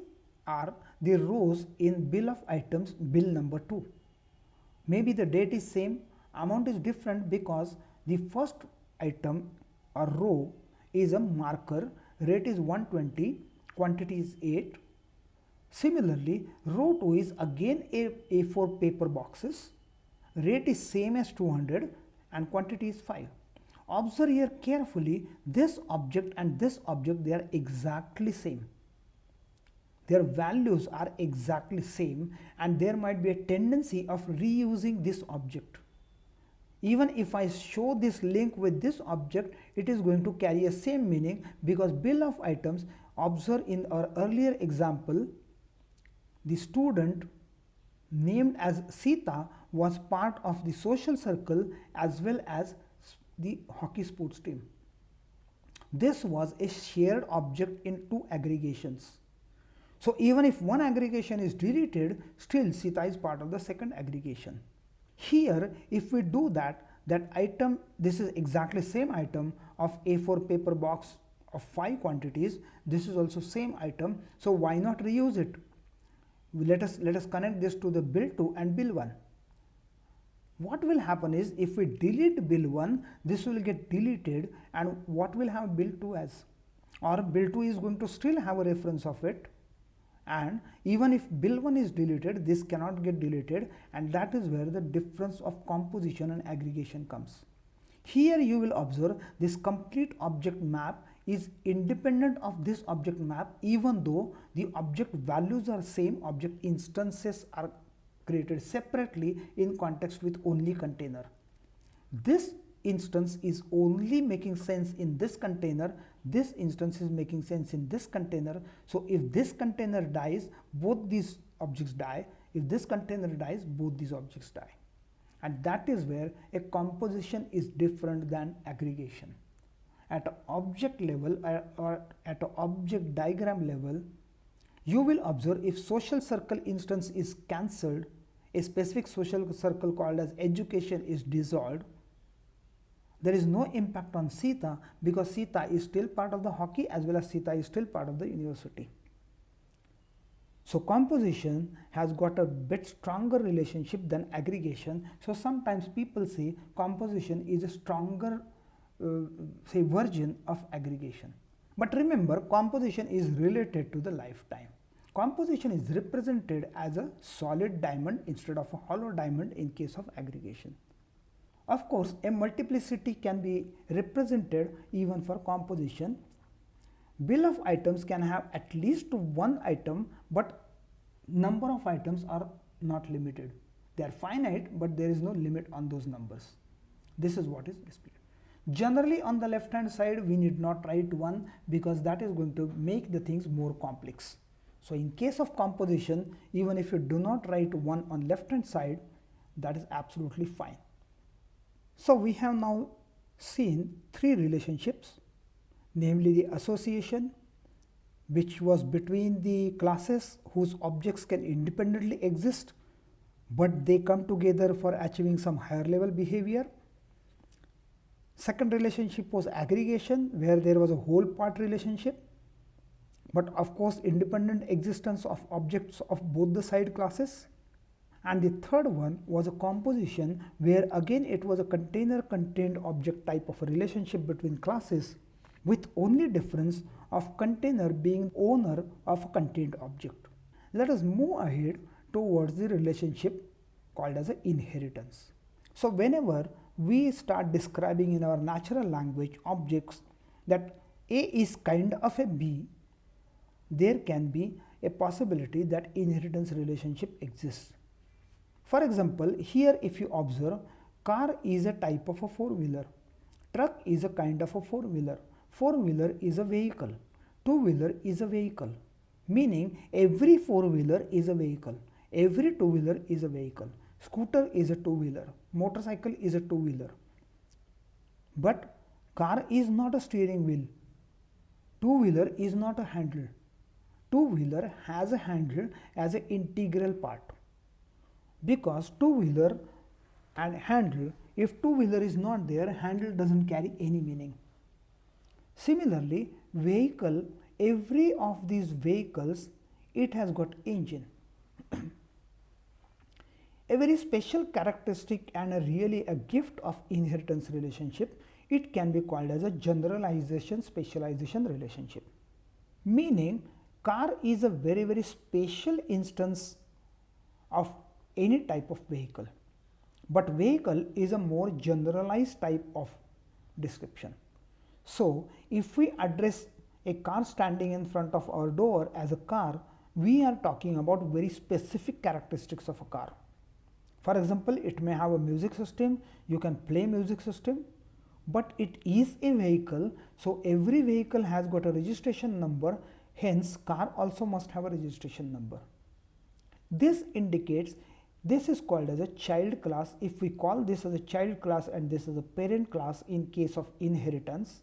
S1: are the rows in bill of items, bill number 2. Maybe the date is same, amount is different because the first item or row is a marker, rate is 120, quantity is 8. Similarly, row 2 is again A4 paper boxes, rate is same as 200 and quantity is 5. Observe here carefully, this object and this object, they are exactly same. Their values are exactly same, and there might be a tendency of reusing this object. Even if I show this link with this object, it is going to carry a same meaning, because bill of items, observe in our earlier example, the student named as Sita was part of the social circle as well as the hockey sports team. This was a shared object in two aggregations. So even if one aggregation is deleted, still Sita is part of the second aggregation. Here, if we do that item, this is exactly same item of A4 paper box of 5 quantities. This is also same item. So why not reuse it? Let us connect this to the bill 2 and bill 1. What will happen is, if we delete bill 1, this will get deleted, and what will have bill 2 as? Or bill 2 is going to still have a reference of it, and even if bill 1 is deleted, this cannot get deleted, and that is where the difference of composition and aggregation comes. Here you will observe this complete object map is independent of this object map, even though the object values are same, object instances are created separately in context with only container. This instance is only making sense in this container, this instance is making sense in this container. So if this container dies, both these objects die. If this container dies, both these objects die. And that is where a composition is different than aggregation. At an object level or at an object diagram level, you will observe if social circle instance is cancelled, a specific social circle called as education is dissolved, there is no impact on Sita, because Sita is still part of the hockey as well as Sita is still part of the university. So composition has got a bit stronger relationship than aggregation. So sometimes people say composition is a stronger version of aggregation. But remember, composition is related to the lifetime. Composition is represented as a solid diamond instead of a hollow diamond in case of aggregation. Of course, a multiplicity can be represented even for composition. Bill of items can have at least one item, but number of items are not limited. They are finite, but there is no limit on those numbers. This is what is displayed. Generally, on the left hand side, we need not write 1 because that is going to make the things more complex. So in case of composition, even if you do not write 1 on left hand side, that is absolutely fine. So we have now seen 3 relationships, namely the association, which was between the classes whose objects can independently exist, but they come together for achieving some higher level behavior. Second relationship was aggregation, where there was a whole part relationship, but of course independent existence of objects of both the side classes. And the third one was a composition, where again it was a container contained object type of a relationship between classes, with only difference of container being owner of a contained object. Let us move ahead towards the relationship called as an inheritance. So whenever we start describing in our natural language objects that A is kind of a B, there can be a possibility that inheritance relationship exists. For example, here if you observe, car is a type of a four-wheeler, truck is a kind of a four-wheeler, four-wheeler is a vehicle, two-wheeler is a vehicle, meaning every four-wheeler is a vehicle, every two-wheeler is a vehicle, scooter is a two-wheeler, motorcycle is a two-wheeler. But car is not a steering wheel, two-wheeler is not a handle, two-wheeler has a handle as an integral part. Because two-wheeler and handle, if two-wheeler is not there, handle doesn't carry any meaning. Similarly, vehicle, every of these vehicles, it has got engine. A very special characteristic and really a gift of inheritance relationship, it can be called as a generalization specialization relationship. Meaning, car is a very special instance of any type of vehicle, but vehicle is a more generalized type of description. So if we address a car standing in front of our door as a car, we are talking about very specific characteristics of a car. For example, it may have a music system, you can play music system, but it is a vehicle, so every vehicle has got a registration number, hence car also must have a registration number. This indicates this is called as a child class. If we call this as a child class and this is a parent class in case of inheritance,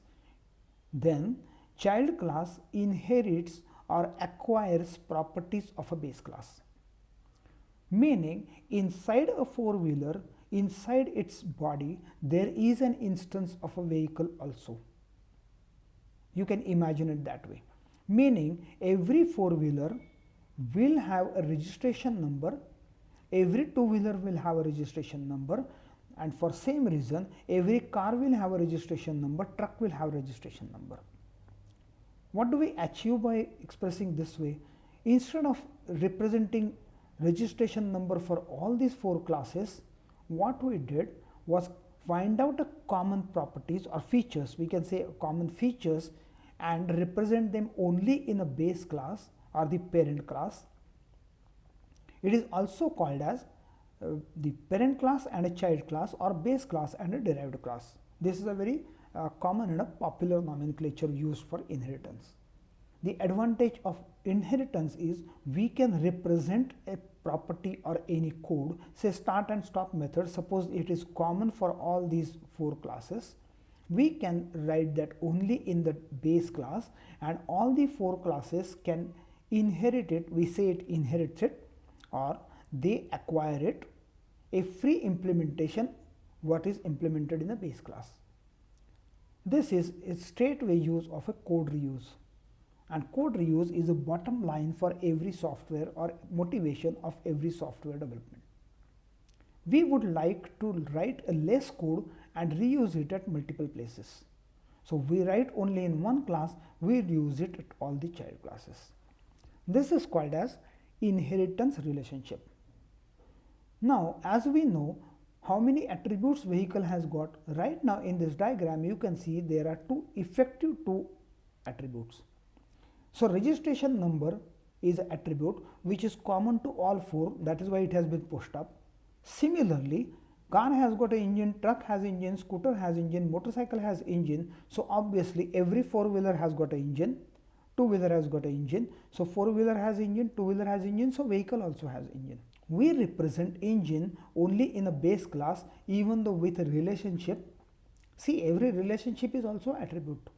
S1: then child class inherits or acquires properties of a base class. Meaning, inside a four-wheeler, inside its body, there is an instance of a vehicle also. You can imagine it that way. Meaning, every four-wheeler will have a registration number, every two-wheeler will have a registration number, And for same reason, every car will have a registration number, truck will have registration number. What do we achieve by expressing this way? Instead of representing registration number for all these 4 classes, what we did was find out a common properties or features, we can say common features, and represent them only in a base class or the parent class. It is also called as the parent class and a child class, or base class and a derived class. This is a very common and a popular nomenclature used for inheritance. The advantage of inheritance is we can represent a property or any code, say start and stop method. Suppose it is common for all these 4 classes, we can write that only in the base class, and all the 4 classes can inherit it. We say it inherits it, or they acquire it, a free implementation what is implemented in the base class. This is a straightaway use of a code reuse, and code reuse is a bottom line for every software or motivation of every software development. We would like to write a less code and reuse it at multiple places. So we write only in one class, we reuse it at all the child classes. This is called as inheritance relationship. Now, as we know how many attributes vehicle has got, right now in this diagram you can see there are effective two attributes. So registration number is an attribute which is common to all 4, that is why it has been pushed up. Similarly, car has got an engine, truck has engine, scooter has engine, motorcycle has engine. So obviously every 4-wheeler has got an engine, 2-wheeler has got an engine. So 4-wheeler has engine, 2-wheeler has engine, so vehicle also has engine. We represent engine only in a base class, even though with a relationship. See, every relationship is also attribute.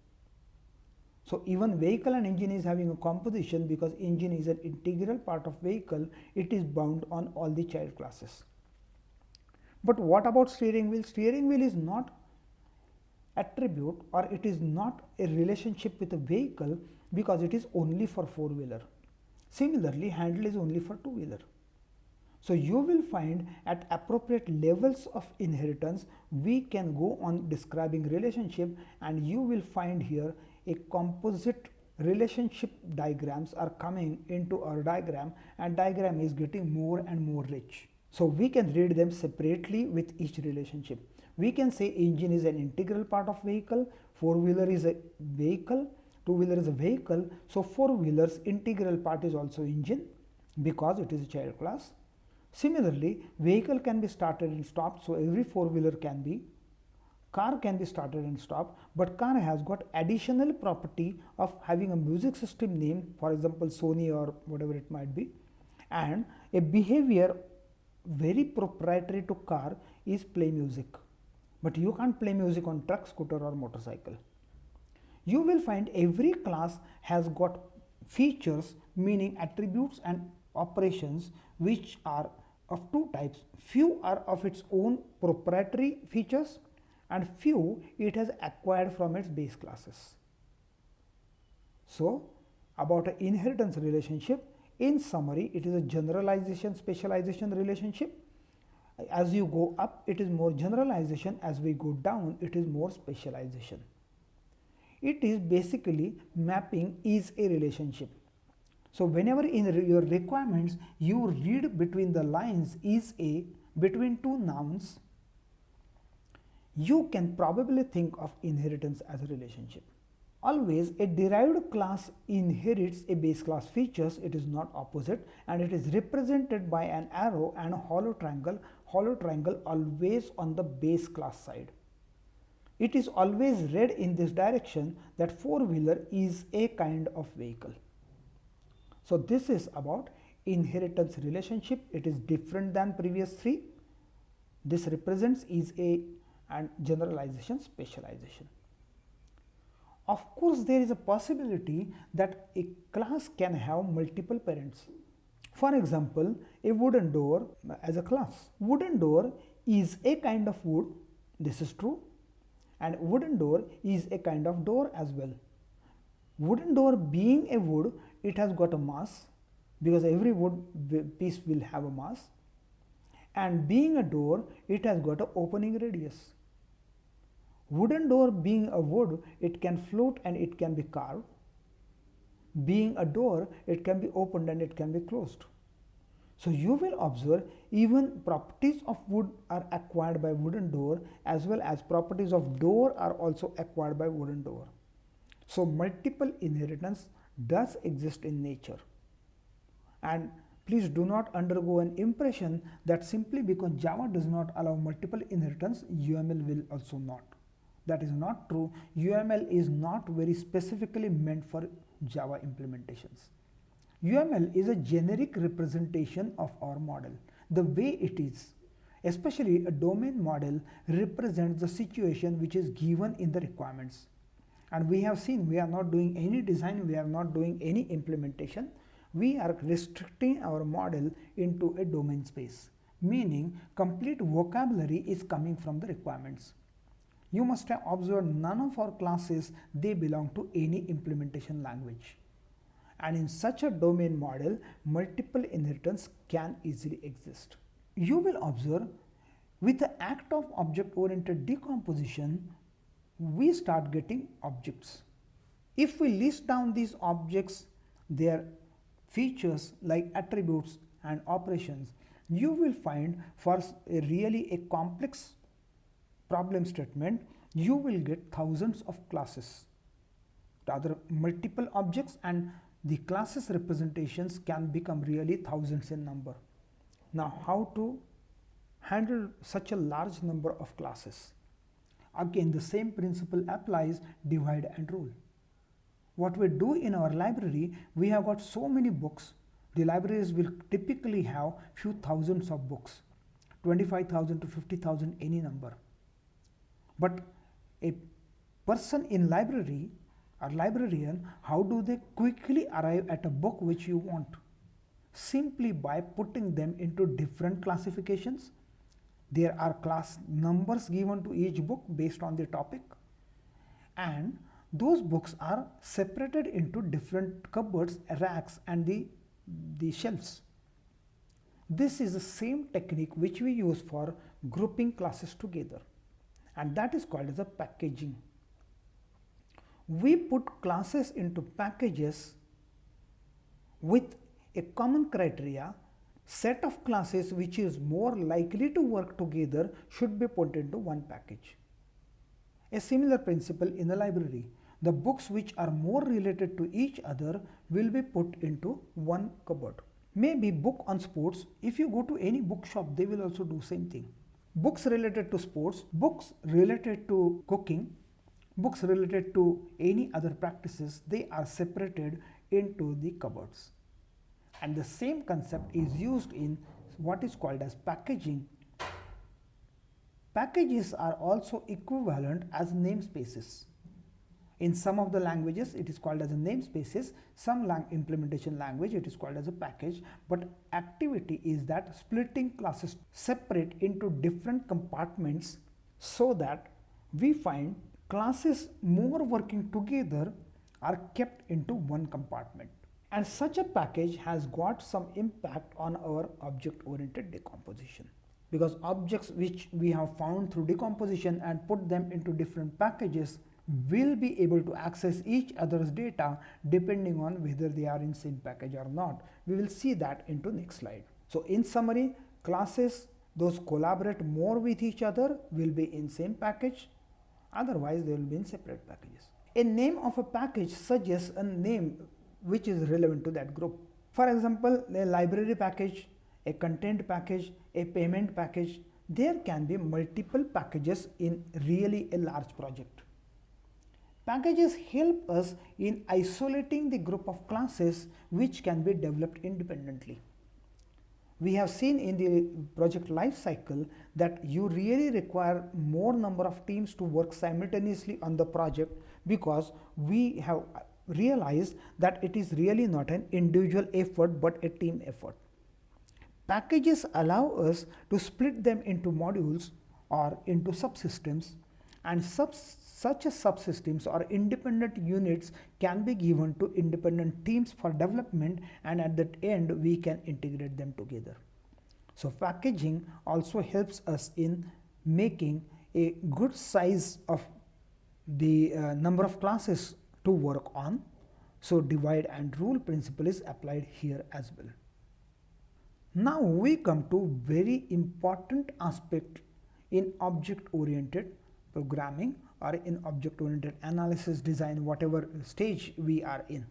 S1: So even vehicle and engine is having a composition, because engine is an integral part of vehicle, it is bound on all the child classes. But what about steering wheel? Steering wheel is not attribute, or it is not a relationship with a vehicle, because it is only for 4-wheeler. Similarly, handle is only for 2-wheeler. So you will find at appropriate levels of inheritance, we can go on describing relationship, and you will find here a composite relationship diagrams are coming into our diagram, and diagram is getting more and more rich. So we can read them separately with each relationship. We can say engine is an integral part of vehicle, 4-wheeler is a vehicle, 2-wheeler is a vehicle. So 4-wheeler's integral part is also engine, because it is a child class. Similarly, vehicle can be started and stopped, so every 4-wheeler can be. Car can be started and stopped, but car has got additional property of having a music system name, for example Sony or whatever it might be, and a behavior very proprietary to car is play music. But you can't play music on truck, scooter or motorcycle. You will find every class has got features, meaning attributes and operations, which are of 2 types. Few are of its own proprietary features, and few it has acquired from its base classes. So about an inheritance relationship, in summary, it is a generalization specialization relationship. As you go up, it is more generalization. As we go down, it is more specialization. It is basically mapping is a relationship. So whenever in your requirements you read between the lines is a between 2 nouns, you can probably think of inheritance as a relationship. Always a derived class inherits a base class features, it is not opposite, and it is represented by an arrow and a hollow triangle always on the base class side. It is always read in this direction that 4-wheeler is a kind of vehicle. So this is about inheritance relationship. It is different than previous 3. This represents is a and generalization specialization. Of course, there is a possibility that a class can have multiple parents. For example, a wooden door as a class. Wooden door is a kind of wood, this is true, and wooden door is a kind of door as well. Wooden door being a wood, it has got a mass, because every wood piece will have a mass, And being a door, it has got an opening radius. Wooden door being a wood, it can float and it can be carved. Being a door, it can be opened and it can be closed. So you will observe even properties of wood are acquired by wooden door, as well as properties of door are also acquired by wooden door. So multiple inheritance does exist in nature. And please do not undergo an impression that simply because Java does not allow multiple inheritance, UML will also not. That is not true. UML is not very specifically meant for Java implementations. UML is a generic representation of our model, the way it is. Especially a domain model represents the situation which is given in the requirements. And we have seen we are not doing any design, we are not doing any implementation. We are restricting our model into a domain space, meaning complete vocabulary is coming from the requirements. You must have observed none of our classes, they belong to any implementation language. And in such a domain model, multiple inheritance can easily exist. You will observe with the act of object-oriented decomposition, we start getting objects. If we list down these objects, their features like attributes and operations, you will find for a complex problem statement, you will get thousands of classes. Rather, multiple objects and the classes representations can become really thousands in number. Now, how to handle such a large number of classes? Again, the same principle applies, divide and rule. What we do in our library, we have got so many books. The libraries will typically have few thousands of books, 25,000 to 50,000, any number. But a person in library or librarian, how do they quickly arrive at a book which you want? Simply by putting them into different classifications. There are class numbers given to each book based on the topic, and those books are separated into different cupboards, racks and the shelves. This is the same technique which we use for grouping classes together, and that is called as a packaging. We put classes into packages with a common criteria. Set of classes which is more likely to work together should be put into one package. A similar principle in the library. The books which are more related to each other will be put into one cupboard. Maybe book on sports, if you go to any bookshop, they will also do same thing. Books related to sports, books related to cooking, books related to any other practices, they are separated into the cupboards. And the same concept is used in what is called as packaging. Packages are also equivalent as namespaces. In some of the languages it is called as a namespaces, some implementation language it is called as a package, but activity is that splitting classes separate into different compartments so that we find classes more working together are kept into one compartment. And such a package has got some impact on our object-oriented decomposition, because objects which we have found through decomposition and put them into different packages will be able to access each other's data depending on whether they are in same package or not. We will see that into next slide. So in summary, classes, those collaborate more with each other will be in same package, otherwise they will be in separate packages. A name of a package suggests a name which is relevant to that group. For example, a library package, a content package, a payment package, there can be multiple packages in really a large project. Packages help us in isolating the group of classes which can be developed independently. We have seen in the project life cycle that you really require more number of teams to work simultaneously on the project, because we have realized that it is really not an individual effort but a team effort. Packages allow us to split them into modules or into subsystems, and such as subsystems or independent units can be given to independent teams for development, and at that end we can integrate them together. So packaging also helps us in making a good size of the number of classes to work on. So divide and rule principle is applied here as well. Now we come to very important aspect in object oriented programming or in object oriented analysis, design, whatever stage we are in.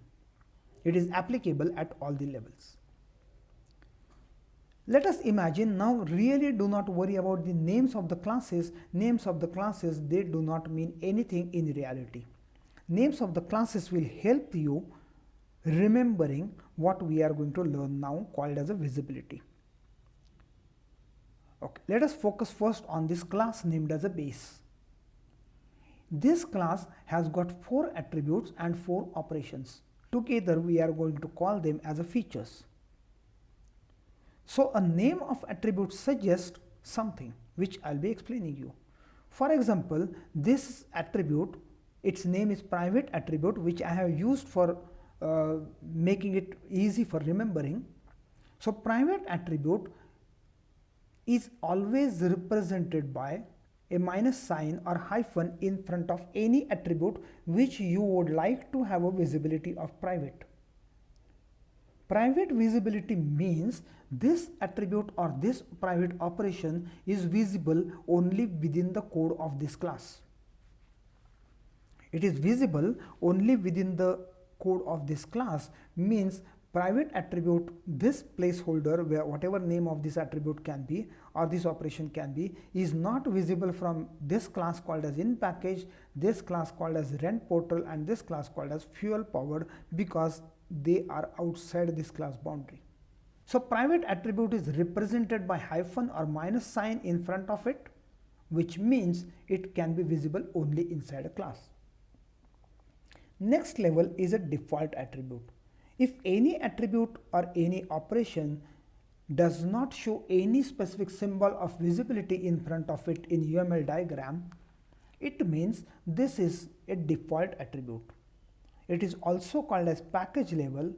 S1: It is applicable at all the levels. Let us imagine now, really do not worry about the names of the classes. Names of the classes, they do not mean anything in reality. Names of the classes will help you remembering what we are going to learn now, called as a visibility. Okay, let us focus first on this class named as a base. This class has got 4 attributes and 4 operations. Together we are going to call them as a features. So a name of attribute suggests something which I'll be explaining you. For example, this attribute, its name is private attribute, which I have used for making it easy for remembering. So private attribute is always represented by a minus sign or hyphen in front of any attribute which you would like to have a visibility of private. Private visibility means this attribute or this private operation is visible only within the code of this class. It is visible only within the code of this class means private attribute, this placeholder where whatever name of this attribute can be or this operation can be, is not visible from this class called as InPackage, this class called as RentPortal, and this class called as Fuel Powered, because they are outside this class boundary. So private attribute is represented by hyphen or minus sign in front of it, which means it can be visible only inside a class. Next level is a default attribute. If any attribute or any operation does not show any specific symbol of visibility in front of it in UML diagram, it means this is a default attribute. It is also called as package level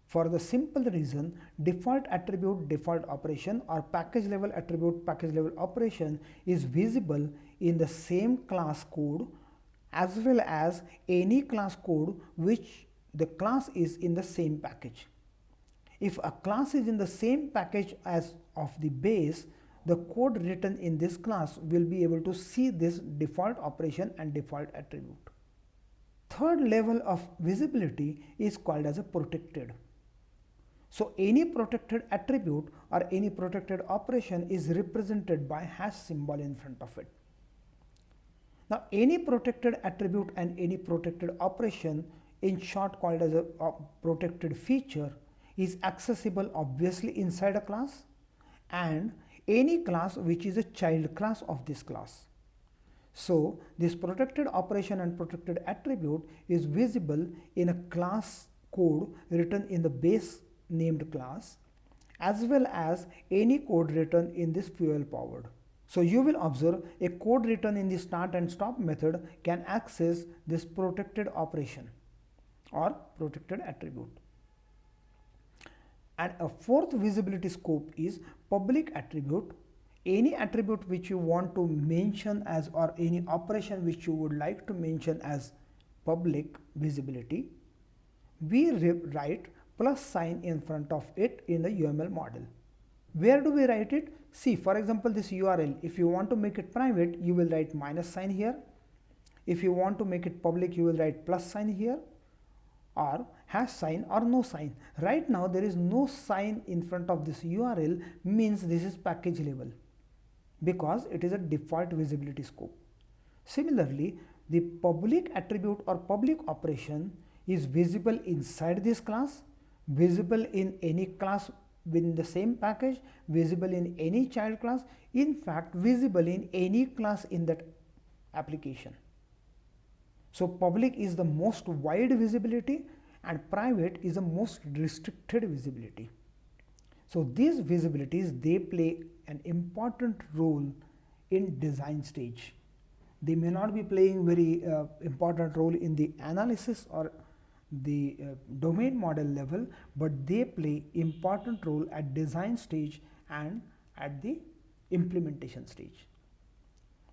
S1: for the simple reason default attribute, default operation, or package level attribute, package level operation is visible in the same class code as well as any class code which the class is in the same package. If a class is in the same package as of the base, the code written in this class will be able to see this default operation and default attribute. Third level of visibility is called as a protected. So any protected attribute or any protected operation is represented by hash symbol in front of it. Now any protected attribute and any protected operation, in short called as a protected feature, is accessible obviously inside a class and any class which is a child class of this class. So this protected operation and protected attribute is visible in a class code written in the base named class as well as any code written in this fuel powered. So you will observe a code written in the start and stop method can access this protected operation or protected attribute. And a fourth visibility scope is public attribute. Any attribute which you want to mention as or any operation which you would like to mention as public visibility, we write plus sign in front of it in the UML model. Where do we write it? See, for example, this URL, if you want to make it private, you will write minus sign here. If you want to make it public, you will write plus sign here, or hash sign or no sign. Right now there is no sign in front of this URL, means this is package level because it is a default visibility scope. Similarly, the public attribute or public operation is visible inside this class, visible in any class within the same package, visible in any child class, in fact visible in any class in that application. So public is the most wide visibility and private is the most restricted visibility. So these visibilities, they play an important role in design stage. They may not be playing very important role in the analysis or the domain model level, but they play important role at design stage and at the implementation stage.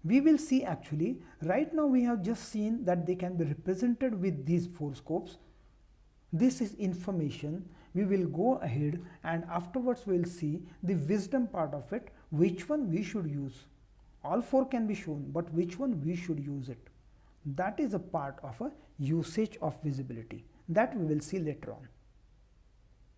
S1: We will see actually, right now we have just seen that they can be represented with these 4 scopes. This is information. We will go ahead and afterwards we will see the wisdom part of it, which one we should use. All 4 can be shown, but which one we should use it. That is a part of a usage of visibility that we will see later on.